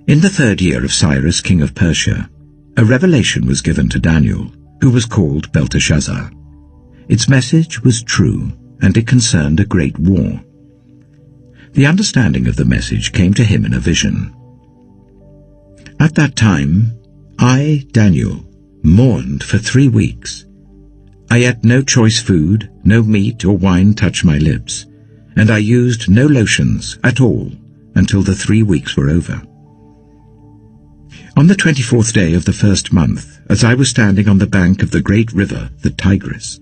In the 3rd year of Cyrus, king of Persia, a revelation was given to Daniel, who was called Belteshazzar. Its message was true, and it concerned a great war. The understanding of the message came to him in a vision. At that time, I, Daniel, mourned for 3 weeks. I ate no choice food, no meat or wine touched my lips, and I used no lotions at all until the 3 weeks were over. On the 24th day of the 1st month, as I was standing on the bank of the great river, the Tigris,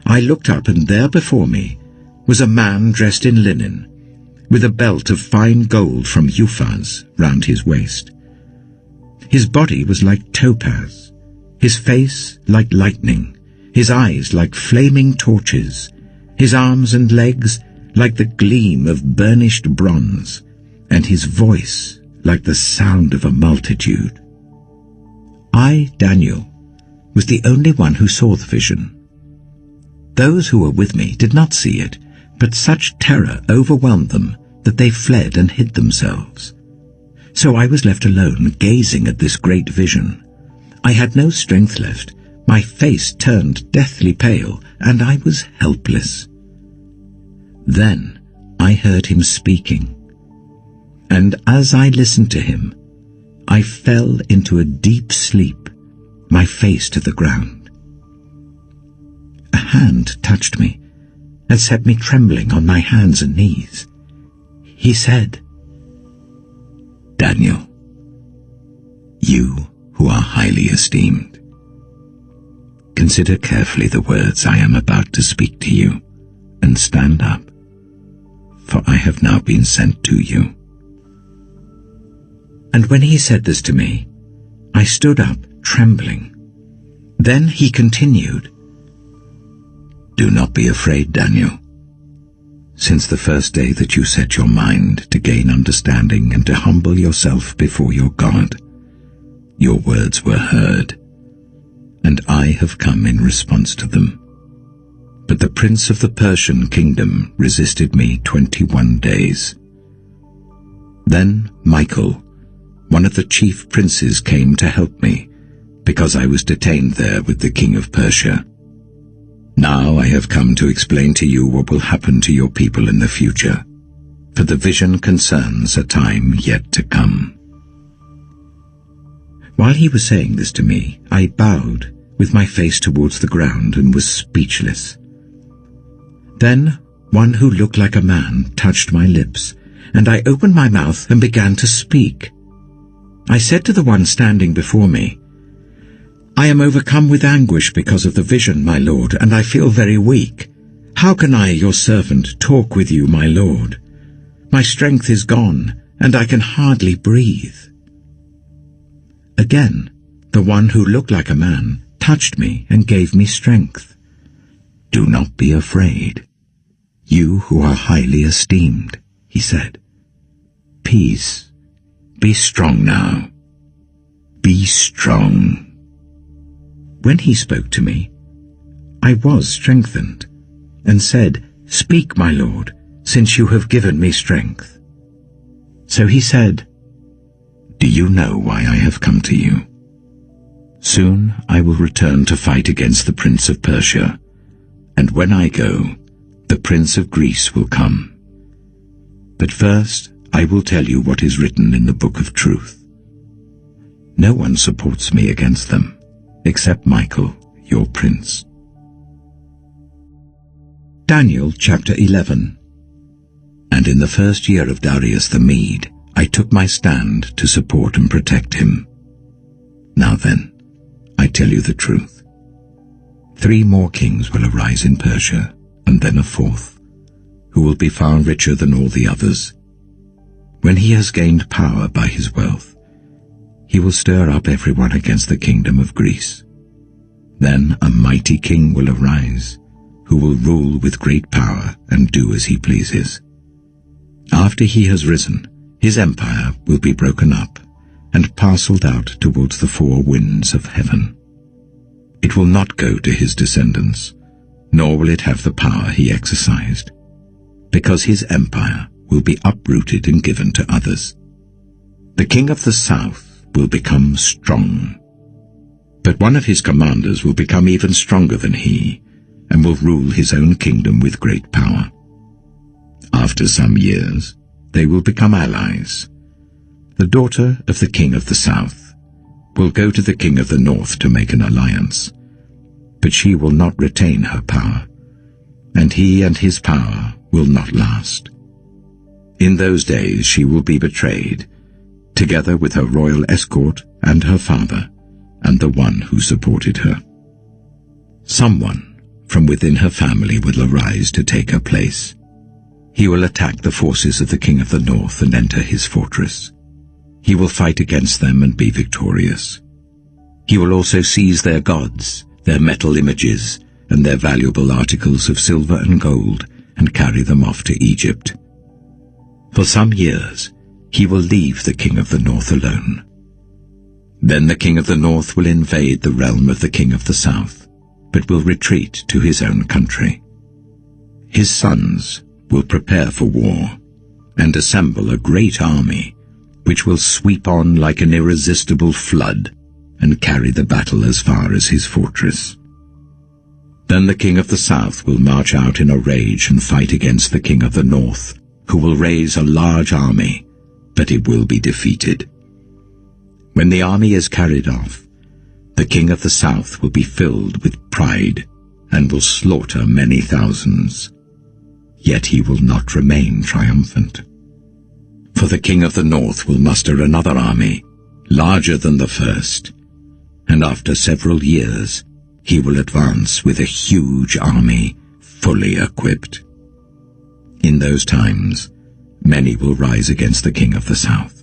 I looked up, and there before me was a man dressed in linen, with a belt of fine gold from Uphaz round his waist. His body was like topaz, his face like lightning, his eyes like flaming torches, his arms and legs like the gleam of burnished bronze, and his voice like the sound of a multitude. I, Daniel, was the only one who saw the vision. Those who were with me did not see it, but such terror overwhelmed them that they fled and hid themselves. So I was left alone, gazing at this great vision. I had no strength left, my face turned deathly pale, and I was helpless. Then I heard him speaking, and as I listened to him, I fell into a deep sleep, my face to the ground. A hand touched me and set me trembling on my hands and knees. He said, "Daniel, you who are highly esteemed, consider carefully the words I am about to speak to you, and stand up, for I have now been sent to you." And when he said this to me, I stood up, trembling. Then he continued, "Do not be afraid, Daniel. Since the first day that you set your mind to gain understanding and to humble yourself before your God, your words were heard, and I have come in response to them. But the prince of the Persian kingdom resisted me 21 days. Then Michael, one of the chief princes, came to help me, because I was detained there with the king of Persia. Now I have come to explain to you what will happen to your people in the future, for the vision concerns a time yet to come." While he was saying this to me, I bowed with my face towards the ground and was speechless. Then one who looked like a man touched my lips, and I opened my mouth and began to speak. I said to the one standing before me, "I am overcome with anguish because of the vision, my lord, and I feel very weak. How can I, your servant, talk with you, my lord? My strength is gone, and I can hardly breathe." Again, the one who looked like a man touched me and gave me strength. "Do not be afraid, you who are highly esteemed," he said. "Peace, be strong now. Be strong." When he spoke to me, I was strengthened, and said, "Speak, my Lord, since you have given me strength." So he said, "Do you know why I have come to you? Soon I will return to fight against the prince of Persia, and when I go, the prince of Greece will come. But first I will tell you what is written in the book of truth. No one supports me against them, except Michael, your prince." Daniel chapter 11. And in the first year of Darius the Mede, I took my stand to support and protect him. Now then, I tell you the truth. 3 more kings will arise in Persia, and then a 4th, who will be far richer than all the others. When he has gained power by his wealth, he will stir up everyone against the kingdom of Greece. Then a mighty king will arise, who will rule with great power and do as he pleases. After he has risen, his empire will be broken up and parceled out towards the 4 winds of heaven. It will not go to his descendants, nor will it have the power he exercised, because his empire will be uprooted and given to others. The king of the south will become strong, but one of his commanders will become even stronger than he, and will rule his own kingdom with great power. After some years, they will become allies. The daughter of the king of the south will go to the king of the north to make an alliance, but she will not retain her power, and he and his power will not last. In those days she will be betrayed, together with her royal escort and her father, and the one who supported her. Someone from within her family will arise to take her place. He will attack the forces of the king of the north and enter his fortress. He will fight against them and be victorious. He will also seize their gods, their metal images, and their valuable articles of silver and gold, and carry them off to Egypt. For some years he will leave the king of the north alone. Then the king of the north will invade the realm of the king of the south, but will retreat to his own country. His sons will prepare for war, and assemble a great army, which will sweep on like an irresistible flood, and carry the battle as far as his fortress. Then the king of the south will march out in a rage and fight against the king of the north, who will raise a large army, but it will be defeated. When the army is carried off, the king of the south will be filled with pride, and will slaughter many thousands. Yet he will not remain triumphant. For the king of the north will muster another army, larger than the first, and after several years he will advance with a huge army, fully equipped. In those times, many will rise against the king of the south.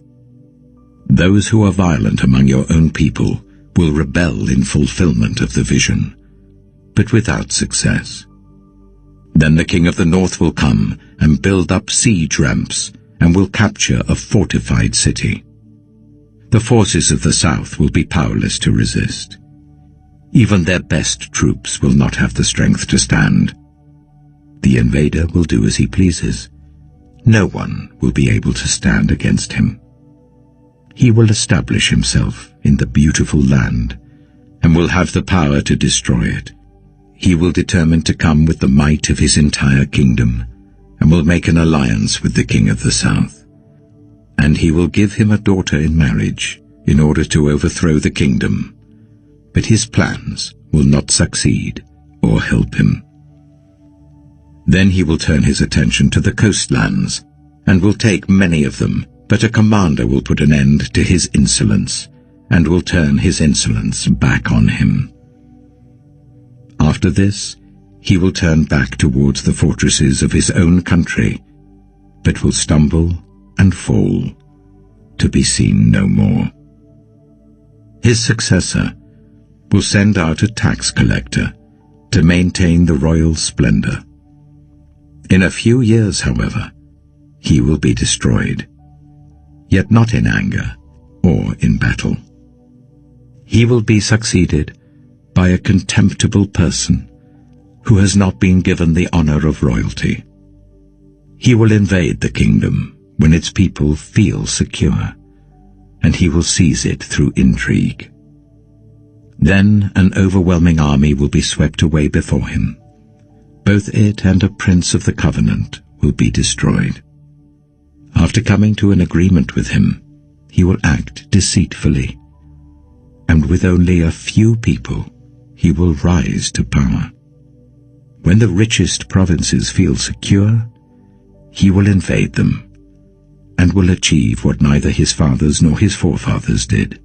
Those who are violent among your own people will rebel in fulfillment of the vision, but without success. Then the king of the north will come and build up siege ramps, and will capture a fortified city. The forces of the south will be powerless to resist. Even their best troops will not have the strength to stand. The invader will do as he pleases. No one will be able to stand against him. He will establish himself in the beautiful land, and will have the power to destroy it. He will determine to come with the might of his entire kingdom, and will make an alliance with the king of the south. And he will give him a daughter in marriage, in order to overthrow the kingdom. But his plans will not succeed or help him. Then he will turn his attention to the coastlands, and will take many of them, but a commander will put an end to his insolence, and will turn his insolence back on him. After this, he will turn back towards the fortresses of his own country, but will stumble and fall, to be seen no more. His successor will send out a tax collector to maintain the royal splendor. In a few years, however, he will be destroyed, yet not in anger or in battle. He will be succeeded by a contemptible person who has not been given the honor of royalty. He will invade the kingdom when its people feel secure, and he will seize it through intrigue. Then an overwhelming army will be swept away before him. Both it and a prince of the covenant will be destroyed. After coming to an agreement with him, he will act deceitfully, and with only a few people, he will rise to power. When the richest provinces feel secure, he will invade them, and will achieve what neither his fathers nor his forefathers did.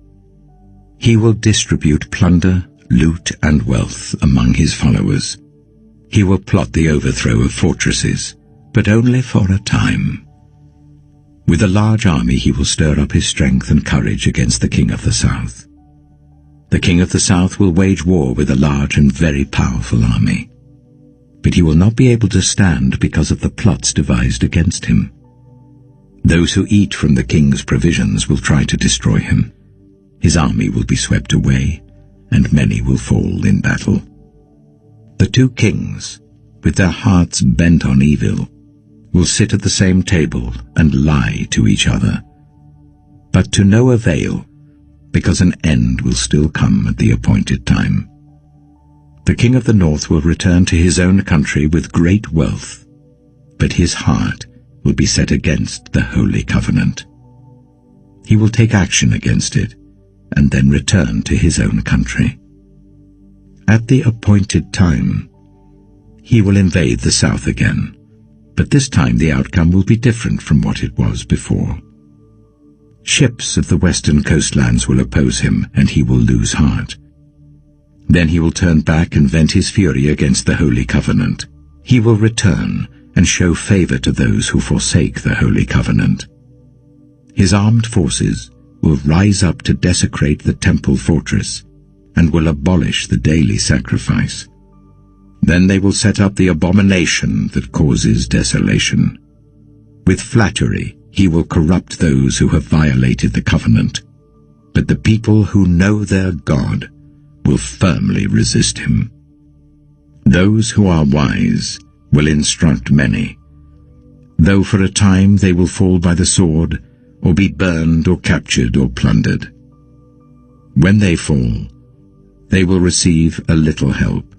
He will distribute plunder, loot, and wealth among his followers. He will plot the overthrow of fortresses, but only for a time. With a large army he will stir up his strength and courage against the king of the south. The king of the south will wage war with a large and very powerful army. But he will not be able to stand because of the plots devised against him. Those who eat from the king's provisions will try to destroy him. His army will be swept away, and many will fall in battle. The two kings, with their hearts bent on evil, will sit at the same table and lie to each other. But to no avail, because an end will still come at the appointed time. The king of the north will return to his own country with great wealth, but his heart will be set against the holy covenant. He will take action against it, and then return to his own country. At the appointed time, he will invade the south again, but this time the outcome will be different from what it was before. Ships of the western coastlands will oppose him, and he will lose heart. Then he will turn back and vent his fury against the holy covenant. He will return and show favor to those who forsake the holy covenant. His armed forces will rise up to desecrate the temple fortress and will abolish the daily sacrifice. Then they will set up the abomination that causes desolation. With flattery he will corrupt those who have violated the covenant, but the people who know their God will firmly resist him. Those who are wise will instruct many, though for a time they will fall by the sword, or be burned or captured or plundered. When they fall, they will receive a little help,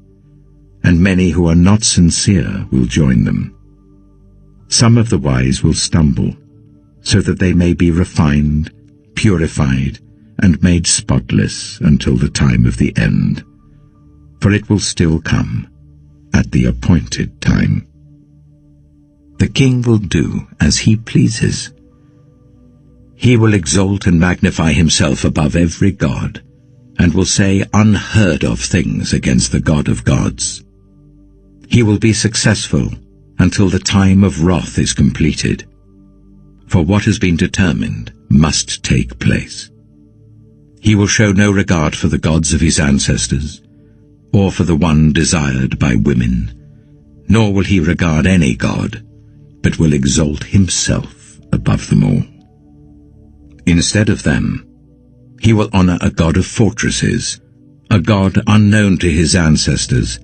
and many who are not sincere will join them. Some of the wise will stumble, so that they may be refined, purified, and made spotless until the time of the end, for it will still come at the appointed time. The king will do as he pleases. He will exalt and magnify himself above every god, and will say unheard of things against the God of gods. He will be successful until the time of wrath is completed, for what has been determined must take place. He will show no regard for the gods of his ancestors, or for the one desired by women, nor will he regard any god, but will exalt himself above them all. Instead of them, he will honor a god of fortresses, a god unknown to his ancestors.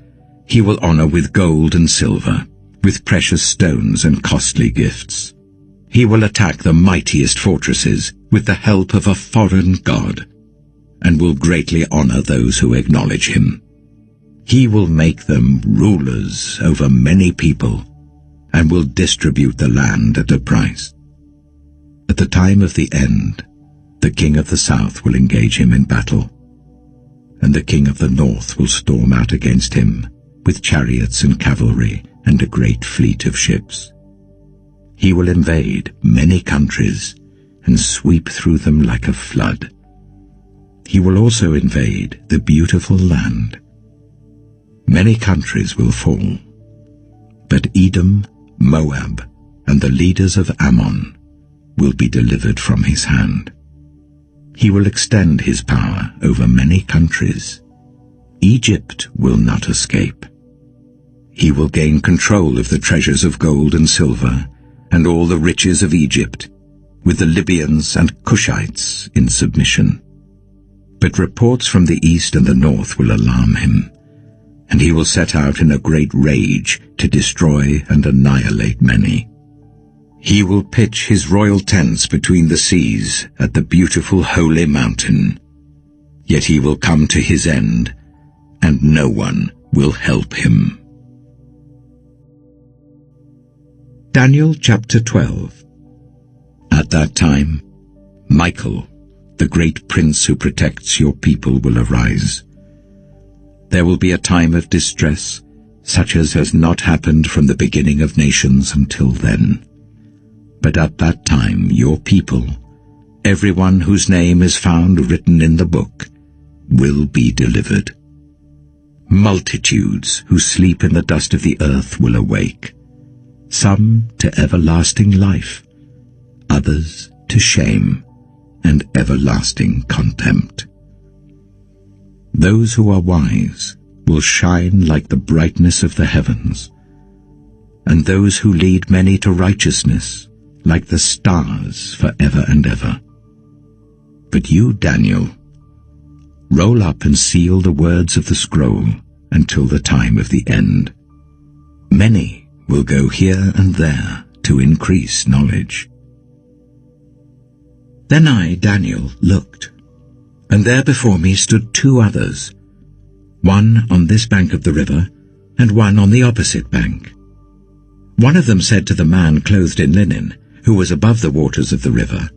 He will honor with gold and silver, with precious stones and costly gifts. He will attack the mightiest fortresses with the help of a foreign god, and will greatly honor those who acknowledge him. He will make them rulers over many people, and will distribute the land at a price. At the time of the end, the king of the south will engage him in battle, and the king of the north will storm out against him with chariots and cavalry and a great fleet of ships. He will invade many countries and sweep through them like a flood. He will also invade the beautiful land. Many countries will fall, but Edom, Moab, and the leaders of Ammon will be delivered from his hand. He will extend his power over many countries. Egypt will not escape. He will gain control of the treasures of gold and silver, and all the riches of Egypt, with the Libyans and Cushites in submission. But reports from the east and the north will alarm him, and he will set out in a great rage to destroy and annihilate many. He will pitch his royal tents between the seas at the beautiful holy mountain. Yet he will come to his end, and no one will help him. Daniel chapter 12. At that time, Michael, the great prince who protects your people, will arise. There will be a time of distress, such as has not happened from the beginning of nations until then. But at that time your people, everyone whose name is found written in the book, will be delivered. Multitudes who sleep in the dust of the earth will awake, some to everlasting life, others to shame and everlasting contempt. Those who are wise will shine like the brightness of the heavens, and those who lead many to righteousness like the stars forever and ever. But you, Daniel, roll up and seal the words of the scroll until the time of the end. Many will go here and there to increase knowledge. Then I, Daniel, looked, and there before me stood two others, one on this bank of the river, and one on the opposite bank. One of them said to the man clothed in linen, who was above the waters of the river,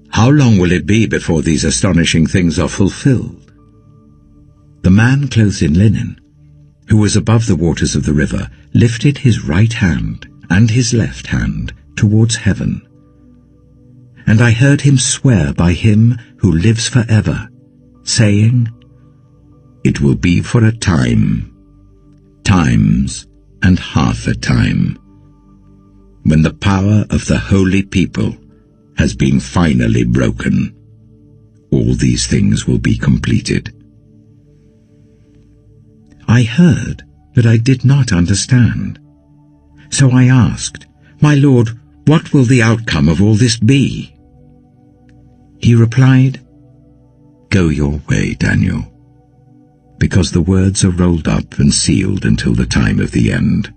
"How long will it be before these astonishing things are fulfilled?" The man clothed in linen, who was above the waters of the river, lifted his right hand and his left hand towards heaven. And I heard him swear by him who lives forever, saying, "It will be for a time, times and half a time, when the power of the holy people has been finally broken. All these things will be completed." I heard, but I did not understand. So I asked, "My Lord, what will the outcome of all this be?" He replied, "Go your way, Daniel, because the words are rolled up and sealed until the time of the end.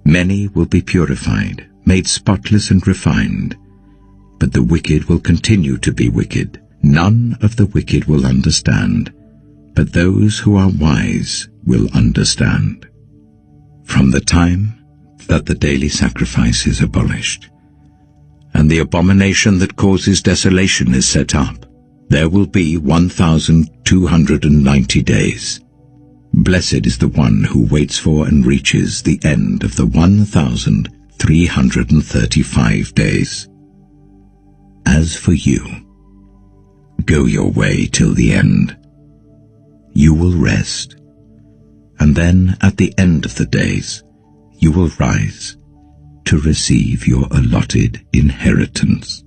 Many will be purified, made spotless and refined, but the wicked will continue to be wicked. None of the wicked will understand, but those who are wise will understand. From the time that the daily sacrifice is abolished, and the abomination that causes desolation is set up, there will be 1,290 days. Blessed is the one who waits for and reaches the end of the 1,335 days. As for you, go your way till the end. You will rest, and then at the end of the days you will rise to receive your allotted inheritance."